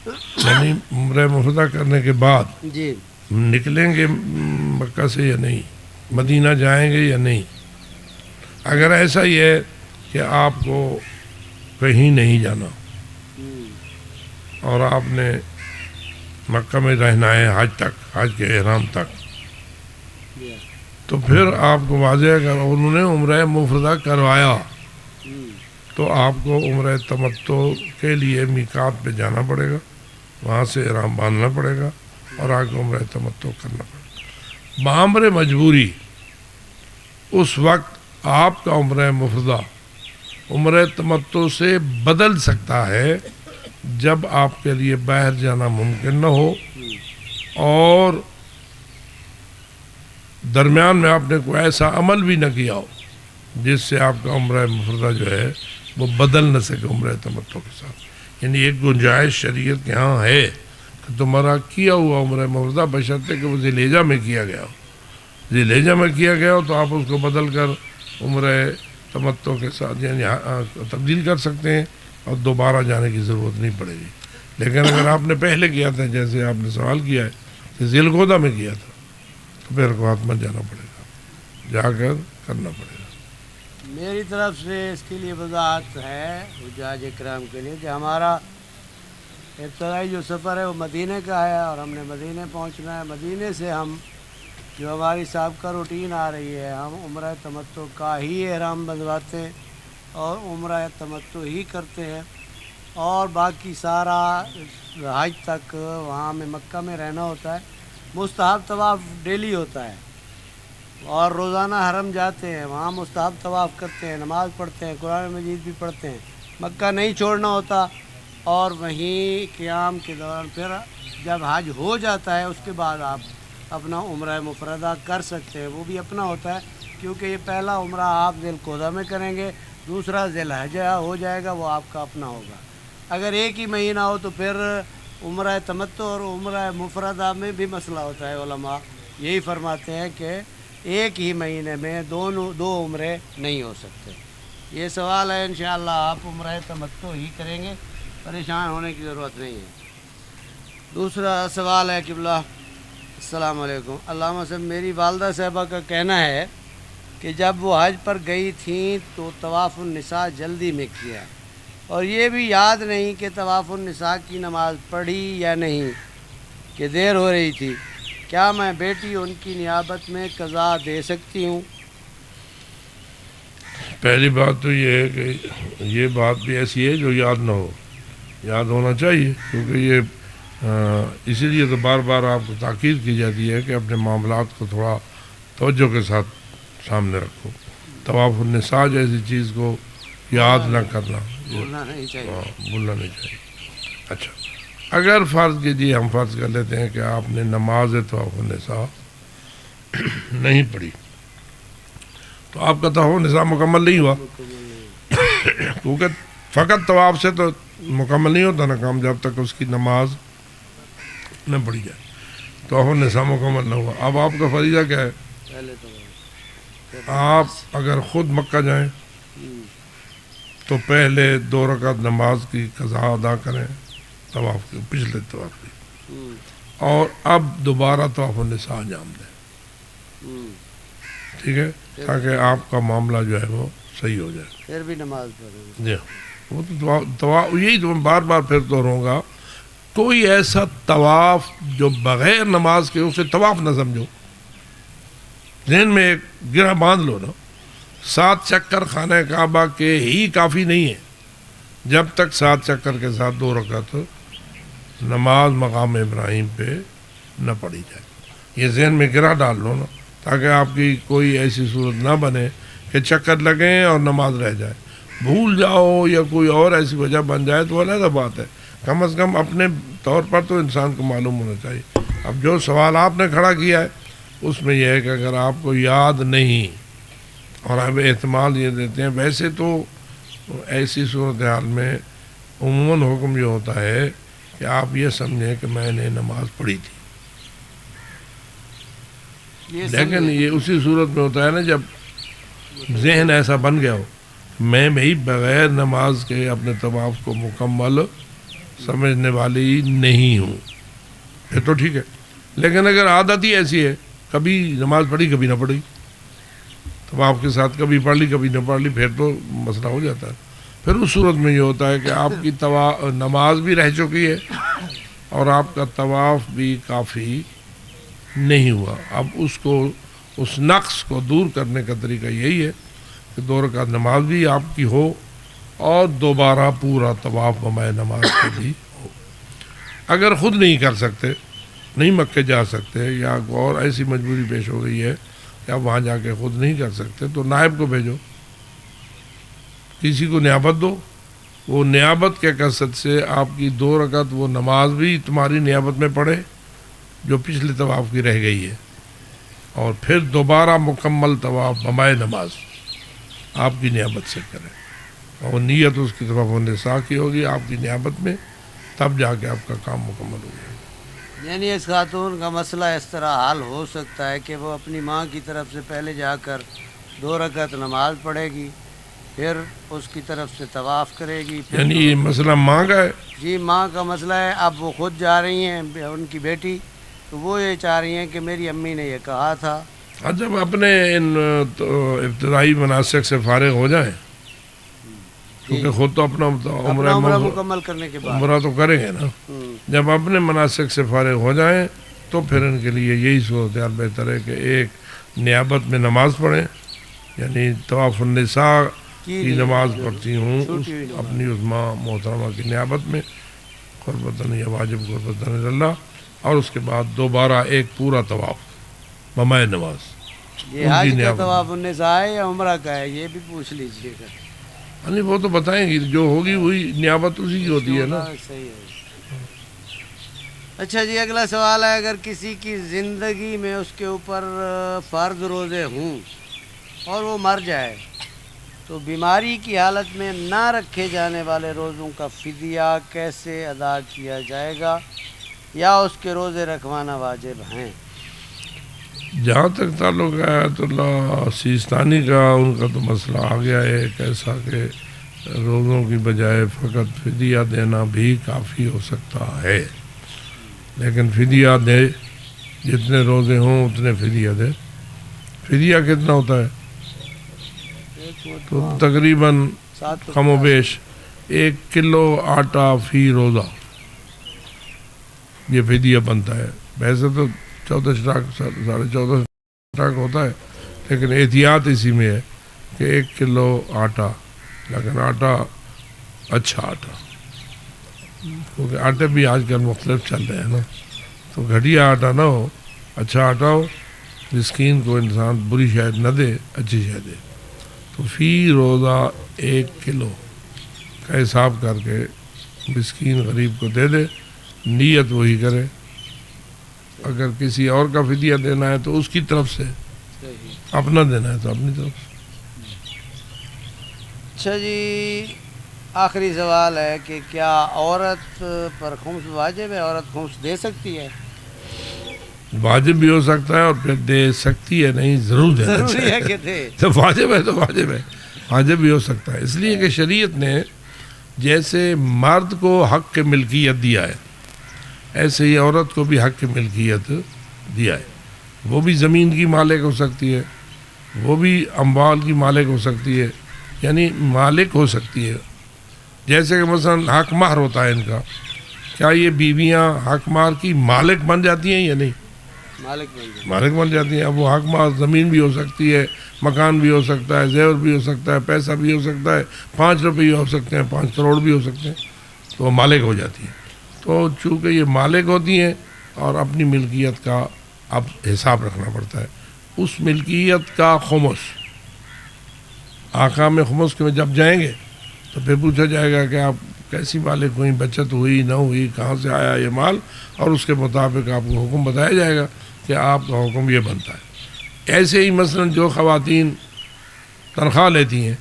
یعنی عمرہ مفردہ کرنے کے بعد جی نکلیں گے مکہ سے یا نہیں، مدینہ جائیں گے یا نہیں. اگر ایسا ہی ہے کہ آپ کو کہیں نہیں جانا اور آپ نے مکہ میں رہنا ہے حج تک، حج کے احرام تک، تو پھر آپ کو واضح اگر انہوں نے عمرہ مفردہ کروایا تو آپ کو عمرہ تمتع کے لیے میقات پہ جانا پڑے گا، وہاں سے احرام باندھنا پڑے گا اور آگے عمرہ تمتع کرنا پڑے گا. بامر مجبوری اس وقت آپ کا عمرہ مفردہ عمرہ تمتع سے بدل سکتا ہے جب آپ کے لیے باہر جانا ممکن نہ ہو اور درمیان میں آپ نے کوئی ایسا عمل بھی نہ کیا ہو جس سے آپ کا عمرہ مفردہ جو ہے وہ بدل نہ سکے عمرہ تمتع کے ساتھ. یعنی ایک گنجائش شریعت کے ہاں ہے کہ تمہارا کیا ہوا عمرہ مفردہ بشرطے کہ وہ ذی الحجہ میں کیا گیا ہو، ذی الحجہ میں کیا گیا ہو تو آپ اس کو بدل کر عمرہ تمتع کے ساتھ یعنی تبدیل کر سکتے ہیں اور دوبارہ جانے کی ضرورت نہیں پڑے گی. لیکن اگر آپ نے پہلے کیا تھا، جیسے آپ نے سوال کیا ہے کہ ذی القعدہ میں کیا تھا، تو پھر کو حتماً جانا پڑے گا، جا کر کرنا پڑے گا. میری طرف سے اس کے لیے وضاحت ہے حجاج اکرام کے لیے کہ ہمارا ابتدائی جو سفر ہے وہ مدینے کا ہے اور ہم نے مدینے پہنچنا ہے. مدینے سے ہم جو ہماری سابقہ روٹین آ رہی ہے، ہم عمرہ تمتع کا ہی احرام بندھواتے ہیں اور عمرہ تمتع ہی کرتے ہیں اور باقی سارا حج تک وہاں میں مکہ میں رہنا ہوتا ہے. مستحب طواف ڈیلی ہوتا ہے اور روزانہ حرم جاتے ہیں، وہاں مستحب طواف کرتے ہیں، نماز پڑھتے ہیں، قرآن مجید بھی پڑھتے ہیں. مکہ نہیں چھوڑنا ہوتا اور وہیں قیام کے دوران پھر جب حج ہو جاتا ہے اس کے بعد آپ اپنا عمرہ مفردہ کر سکتے ہیں. وہ بھی اپنا ہوتا ہے کیونکہ یہ پہلا عمرہ آپ ذی القعدہ میں کریں گے، دوسرا ذی الحجہ ہو جائے گا، وہ آپ کا اپنا ہوگا. اگر ایک ہی مہینہ ہو تو پھر عمرہ تمتع اور عمرہ مفردہ میں بھی مسئلہ ہوتا ہے. علماء یہی فرماتے ہیں کہ ایک ہی مہینے میں دو عمرے نہیں ہو سکتے. یہ سوال ہے، انشاءاللہ آپ عمرہ تمتع ہی کریں گے، پریشان ہونے کی ضرورت نہیں ہے. دوسرا سوال ہے قبلہ السلام علیکم. علامہ صاحب، میری والدہ صاحبہ کا کہنا ہے کہ جب وہ حج پر گئی تھیں تو طواف النساء جلدی میں کیا اور یہ بھی یاد نہیں کہ طواف النساء کی نماز پڑھی یا نہیں کہ دیر ہو رہی تھی. کیا میں بیٹی ان کی نیابت میں قضا دے سکتی ہوں؟ پہلی بات تو یہ ہے کہ یہ بات بھی ایسی ہے جو یاد نہ ہو، یاد ہونا چاہیے، کیونکہ یہ اسی لیے تو بار بار آپ کو تاکید کی جاتی ہے کہ اپنے معاملات کو تھوڑا توجہ کے ساتھ سامنے رکھو. طواف النساء جیسی چیز کو یاد نہ کرنا، بھولنا نہیں چاہیے. بھولنا نہیں چاہیے. اچھا، اگر فرض کیجیے ہم فرض کر لیتے ہیں کہ آپ نے نماز طواف النساء نہیں پڑھی تو آپ کا طواف النساء مکمل نہیں ہوا، کیونکہ فقط طواف سے تو مکمل نہیں ہوتا نا کام جب تک اس کی نماز نہ پڑھی جائے. طواف النساء مکمل نہ ہوا. اب آپ کا فریضہ کیا ہے؟ پہلے تو آپ اگر خود مکہ جائیں تو پہلے 2 رکعت نماز کی قضا ادا کریں طواف کے پچھلے طواف کی، اور اب دوبارہ طواف النساء انجام دیں، ٹھیک ہے، تاکہ آپ کا معاملہ جو ہے وہ صحیح ہو جائے. پھر بھی نماز پڑھیں. جی، وہ تو یہی تو میں بار بار پھر دوہراؤں گا، کوئی ایسا طواف جو بغیر نماز کے اسے طواف نہ سمجھو. ذہن میں ایک گرہ باندھ لو نا، 7 چکر خانہ کعبہ کے ہی کافی نہیں ہے جب تک 7 چکر کے ساتھ 2 رکعت نماز مقام ابراہیم پہ نہ پڑھی جائے. یہ ذہن میں گرہ ڈال لو نا، تاکہ آپ کی کوئی ایسی صورت نہ بنے کہ چکر لگیں اور نماز رہ جائے. بھول جاؤ یا کوئی اور ایسی وجہ بن جائے تو علیحدہ بات ہے، کم از کم اپنے طور پر تو انسان کو معلوم ہونا چاہیے. اب جو سوال آپ نے کھڑا کیا ہے اس میں یہ ہے کہ اگر آپ کو یاد نہیں اور آپ احتمال یہ دیتے ہیں، ویسے تو ایسی صورتحال میں عموماً حکم یہ ہوتا ہے کہ آپ یہ سمجھیں کہ میں نے نماز پڑھی تھی. لیکن یہ اسی صورت میں ہوتا ہے نا جب ذہن ایسا بن گیا ہو میں بھی بغیر نماز کے اپنے طواف کو مکمل سمجھنے والی نہیں ہوں، پھر تو ٹھیک ہے. لیکن اگر عادت ہی ایسی ہے، کبھی نماز پڑھی کبھی نہ پڑھی، طواف کے ساتھ کبھی پڑھ لی کبھی نہ پڑھ لی، پھر تو مسئلہ ہو جاتا ہے. پھر اس صورت میں یہ ہوتا ہے کہ آپ کی نماز بھی رہ چکی ہے اور آپ کا طواف بھی کافی نہیں ہوا. اب اس نقص کو دور کرنے کا طریقہ یہی ہے کہ 2 رکعت نماز بھی آپ کی ہو اور دوبارہ پورا طواف بمائے نماز کے بھی ہو. اگر خود نہیں کر سکتے، نہیں مکے جا سکتے، یا اور ایسی مجبوری پیش ہو گئی ہے کہ آپ وہاں جا کے خود نہیں کر سکتے، تو نائب کو بھیجو، کسی کو نیابت دو. وہ نیابت کے قصد سے آپ کی 2 رکعت وہ نماز بھی تمہاری نیابت میں پڑھے جو پچھلے طواف کی رہ گئی ہے، اور پھر دوبارہ مکمل طواف بمائے نماز آپ کی نیابت سے کرے، اور نیت اس کی طرف نساء کی ہوگی آپ کی نیابت میں، تب جا کے آپ کا کام مکمل ہو جائے. یعنی اس خاتون کا مسئلہ اس طرح حل ہو سکتا ہے کہ وہ اپنی ماں کی طرف سے پہلے جا کر 2 رکعت نماز پڑھے گی، پھر اس کی طرف سے طواف کرے گی. یعنی یہ مسئلہ ماں کا ہے؟ جی ماں کا مسئلہ ہے. اب وہ خود جا رہی ہیں، ان کی بیٹی، تو وہ یہ چاہ رہی ہیں کہ میری امی نے یہ کہا تھا. جب اپنے ان ابتدائی مناسک سے فارغ ہو جائیں، کیونکہ خود تو اپنا عمرہ مکمل کرنے کے بعد عمرہ تو کریں گے نا، جب اپنے مناسک سے فارغ ہو جائیں تو پھر ان کے لیے یہی صورتحال بہتر ہے کہ ایک نیابت میں نماز پڑھیں، یعنی طواف النساء کی نماز پڑھتی ہوں اپنی اس ماں محترمہ کی نیابت میں، قربتاً یا واجب قربتاً اللہ، اور اس کے بعد دوبارہ ایک پورا طواف بمائے نماز. یہ حج کا طواف النساء ہے یا عمرہ کا ہے، یہ بھی پوچھ لیجئے گا. نہیں وہ تو بتائیں گی، جو ہوگی وہی نیابت اسی کی ہوتی ہے نا. صحیح ہے. اچھا جی، اگلا سوال ہے، اگر کسی کی زندگی میں اس کے اوپر فرض روزے ہوں اور وہ مر جائے تو بیماری کی حالت میں نہ رکھے جانے والے روزوں کا فدیہ کیسے ادا کیا جائے گا، یا اس کے روزے رکھوانا واجب ہیں؟ جہاں تک تعلق ہے آیت اللہ سیستانی کا، ان کا تو مسئلہ آ گیا ہے ایک ایسا کہ روزوں کی بجائے فقط فدیہ دینا بھی کافی ہو سکتا ہے. لیکن فدیہ دے، جتنے روزے ہوں اتنے فدیہ دے. فدیہ کتنا ہوتا ہے؟ تو تقریباً کم و بیش 1 کلو آٹا فی روزہ یہ فدیہ بنتا ہے. ویسے تو 14 سٹاک 14.5 سٹاک ہوتا ہے، لیکن احتیاط اسی میں ہے کہ 1 کلو آٹا، لیکن آٹا اچھا آٹا، کیونکہ آٹے بھی آج کل مختلف چل رہے ہیں نا، تو گھٹیا آٹا نہ ہو، اچھا آٹا ہو، مسکین کو انسان بری شاید نہ دے، اچھی شاید دے. تو فی روزہ 1 کلو کا حساب کر کے مسکین غریب کو دے دے، نیت وہی کرے. اگر کسی اور کا فدیہ دینا ہے تو اس کی طرف سے، اپنا دینا ہے تو اپنی طرف سے. اچھا جی، آخری سوال ہے کہ کیا عورت پر خمس واجب ہے؟ عورت خمس دے سکتی ہے؟ واجب بھی ہو سکتا ہے اور پھر دے سکتی ہے، نہیں ضرور دینا ضروری چاہیے. ہے کہ دے. جب واجب ہے تو واجب ہے، واجب بھی ہو سکتا ہے. اس لیے کہ شریعت نے جیسے مرد کو حق کے ملکیت دیا ہے، ایسے ہی عورت کو بھی حق کی ملکیت دیا ہے. وہ بھی زمین کی مالک ہو سکتی ہے، وہ بھی اموال کی مالک ہو سکتی ہے، یعنی مالک ہو سکتی ہے. جیسے کہ مثلا حق مہر ہوتا ہے ان کا، کیا یہ بیویاں حق مہر کی مالک بن جاتی ہیں یا نہیں؟ مالک بن جاتی ہیں. اب وہ حق مہر زمین بھی ہو سکتی ہے، مکان بھی ہو سکتا ہے، زیور بھی ہو سکتا ہے، پیسہ بھی ہو سکتا ہے، 5 روپے ہو سکتے ہیں، 5 کروڑ بھی ہو سکتے ہیں، تو وہ مالک ہو جاتی ہیں. تو چونکہ یہ مالک ہوتی ہیں اور اپنی ملکیت کا اب حساب رکھنا پڑتا ہے. اس ملکیت کا خمس آقا میں خمس کے میں جب جائیں گے تو پھر پوچھا جائے گا کہ آپ کیسی مالک ہوئی، بچت ہوئی نہ ہوئی، کہاں سے آیا یہ مال، اور اس کے مطابق آپ کو حکم بتایا جائے گا کہ آپ کا حکم یہ بنتا ہے. ایسے ہی مثلا جو خواتین تنخواہ لیتی ہیں،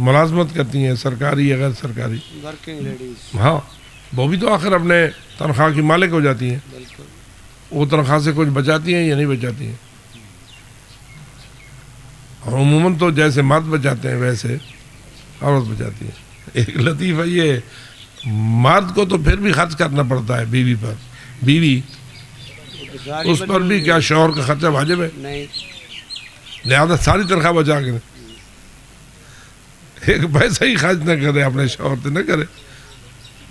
ملازمت کرتی ہیں، سرکاری یا غیر سرکاری، ورکنگ لیڈیز، ہاں، وہ بھی تو آخر اپنے تنخواہ کی مالک ہو جاتی ہیں. بالکل. وہ تنخواہ سے کچھ بچاتی ہیں یا نہیں بچاتی ہیں؟ اور عموماً تو جیسے مرد بچاتے ہیں ویسے عورت بچاتی ہے. ایک لطیفہ یہ مرد کو تو پھر بھی خرچ کرنا پڑتا ہے بیوی پر, بیوی اس پر بھی کیا شوہر کا خرچہ واجب ہے؟ نہیں, لہذا ساری تنخواہ بچا کے ایک پیسہ ہی خرچ نہ کرے, اپنے شوہر سے نہ کرے,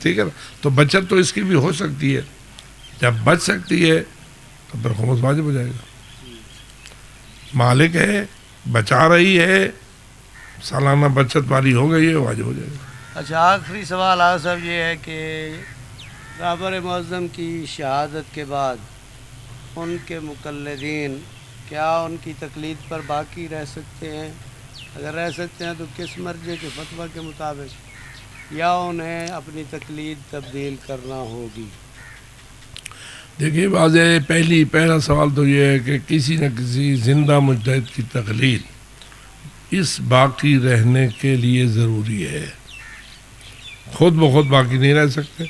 ٹھیک ہے نا. تو بچت تو اس کی بھی ہو سکتی ہے, جب بچ سکتی ہے تو پھر خمس واجب ہو جائے گا. مالک ہے, بچا رہی ہے, سالانہ بچت والی ہو گئی ہے, واجب ہو جائے گا. اچھا آخری سوال آج صاحب یہ ہے کہ رہبر معظم کی شہادت کے بعد ان کے مقلدین کیا ان کی تقلید پر باقی رہ سکتے ہیں؟ اگر رہ سکتے ہیں تو کس مرجع کے فتویٰ کے مطابق, یا انہیں اپنی تقلید تبدیل کرنا ہوگی؟ دیکھیے واضح پہلا سوال تو یہ ہے کہ کسی نہ کسی زندہ مجتہد کی تقلید اس باقی رہنے کے لیے ضروری ہے. خود بخود باقی نہیں رہ سکتے,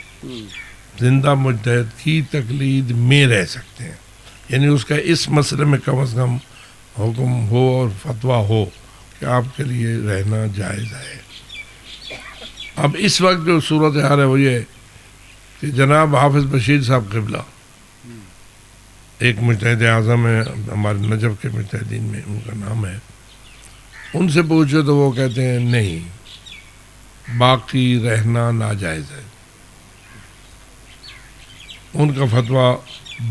زندہ مجتہد کی تقلید میں رہ سکتے ہیں, یعنی اس کا اس مسئلے میں کم از کم حکم ہو اور فتویٰ ہو کہ آپ کے لیے رہنا جائز ہے. اب اس وقت جو صورت حال ہے وہ یہ کہ جناب حافظ بشیر صاحب قبلہ ایک مجتہد اعظم ہے ہمارے نجف کے مجتہدین میں, ان کا نام ہے, ان سے پوچھو تو وہ کہتے ہیں نہیں, باقی رہنا ناجائز ہے. ان کا فتویٰ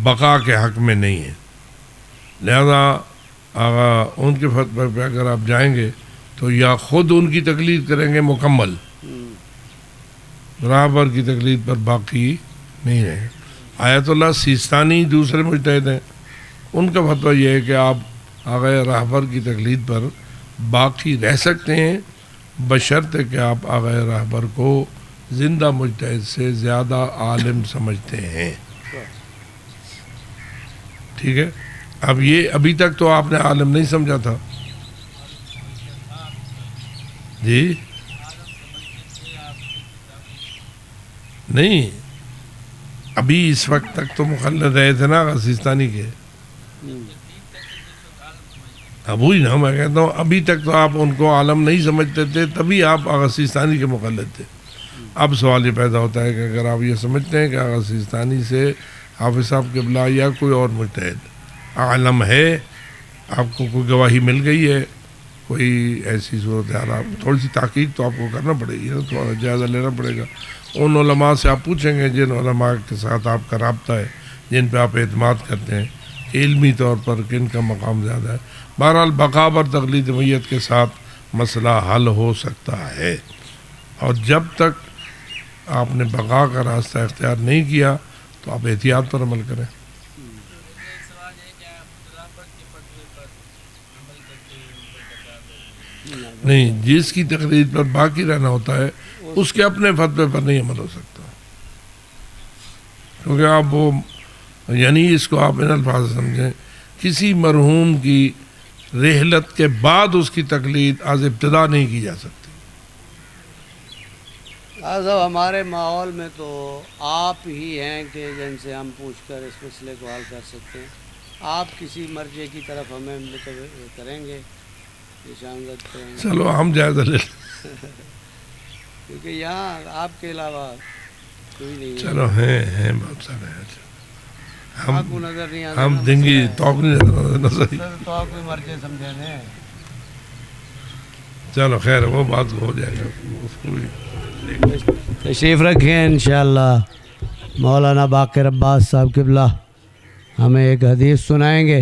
بقا کے حق میں نہیں ہے. لہذا ان کے فتویٰ پہ اگر آپ جائیں گے تو یا خود ان کی تقلید کریں گے مکمل, برابر کی تقلید پر باقی نہیں ہے. آیت اللہ سیستانی دوسرے مجتہد ہیں, ان کا فتویٰ یہ ہے کہ آپ آغا راہبر کی تقلید پر باقی رہ سکتے ہیں بشرط کہ آپ آغا راہبر کو زندہ مجتہد سے زیادہ عالم سمجھتے ہیں. ٹھیک ہے, اب یہ ابھی تک تو آپ نے عالم نہیں سمجھا تھا. جی نہیں, ابھی اس وقت تک تو مخلد رہے تھے نا سیستانی کے. اب وہی نا میں کہتا ہوں, ابھی تک تو آپ ان کو عالم نہیں سمجھتے تھے, تبھی آپ آغا سیستانی کے مخلد تھے. اب سوال یہ پیدا ہوتا ہے کہ اگر آپ یہ سمجھتے ہیں کہ آغا سیستانی سے حافظ صاحب قبلہ یا کوئی اور مجتہد عالم ہے, آپ کو کوئی گواہی مل گئی ہے, کوئی ایسی صورت حال, آپ تھوڑی سی تحقیق تو آپ کو کرنا پڑے گی نا, تھوڑا جائزہ لینا پڑے گا. ان علماء سے آپ پوچھیں گے جن علماء کے ساتھ آپ کا رابطہ ہے, جن پہ آپ اعتماد کرتے ہیں علمی طور پر کن کا مقام زیادہ ہے. بہرحال بقا پر تقلید میت کے ساتھ مسئلہ حل ہو سکتا ہے, اور جب تک آپ نے بقا کا راستہ اختیار نہیں کیا تو آپ احتیاط پر عمل کریں. نہیں, جس کی تقلید پر باقی رہنا ہوتا ہے اس کے اپنے فتوے پر نہیں عمل ہو سکتا, کیونکہ آپ وہ یعنی اس کو آپ ان الفاظ سمجھیں, کسی مرحوم کی رحلت کے بعد اس کی تقلید از ابتدا نہیں کی جا سکتی. صاحب ہمارے ماحول میں تو آپ ہی ہیں کہ جن سے ہم پوچھ کر اس مسئلے کو حل کر سکتے ہیں. آپ کسی مرجع کی طرف ہمیں کریں گے, نشاندہی کریں گے؟ چلو ہم جائزہ لے لیں, کیونکہ یہاں آپ کے علاوہ کوئی نہیں ہے. چلو ہیں بہت سارے ہیں, آپ کو نظر نہیں آتا, ہم دیں گے توق نہیں نظر. تو آپ کوئی مرجع سمجھے ہیں. چلو خیر وہ بات ہو جائے گا, اس کو بھی تشریف رکھیں. انشاءاللہ مولانا باقر عباس صاحب قبلہ ہمیں ایک حدیث سنائیں گے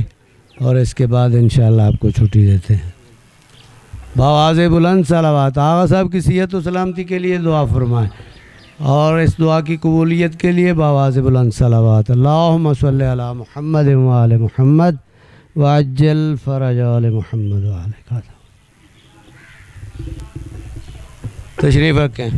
اور اس کے بعد انشاءاللہ آپ کو چھٹی دیتے ہیں. بآواز بلند صلوات. آغا صاحب کی صحت و سلامتی کے لیے دعا فرمائیں, اور اس دعا کی قبولیت کے لیے بآواز بلند صلوات. اللہم صلی علی محمد و آل محمد وعجل فرج آل محمد و آل کاظم. تشریف رکھیں.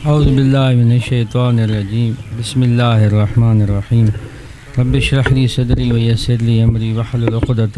اعوذ باللہ من الشیطان الرجیم. بسم اللہ الرحمن الرحیم. رب اشرح لی صدری ویسر لی امری واحلل عقدۃ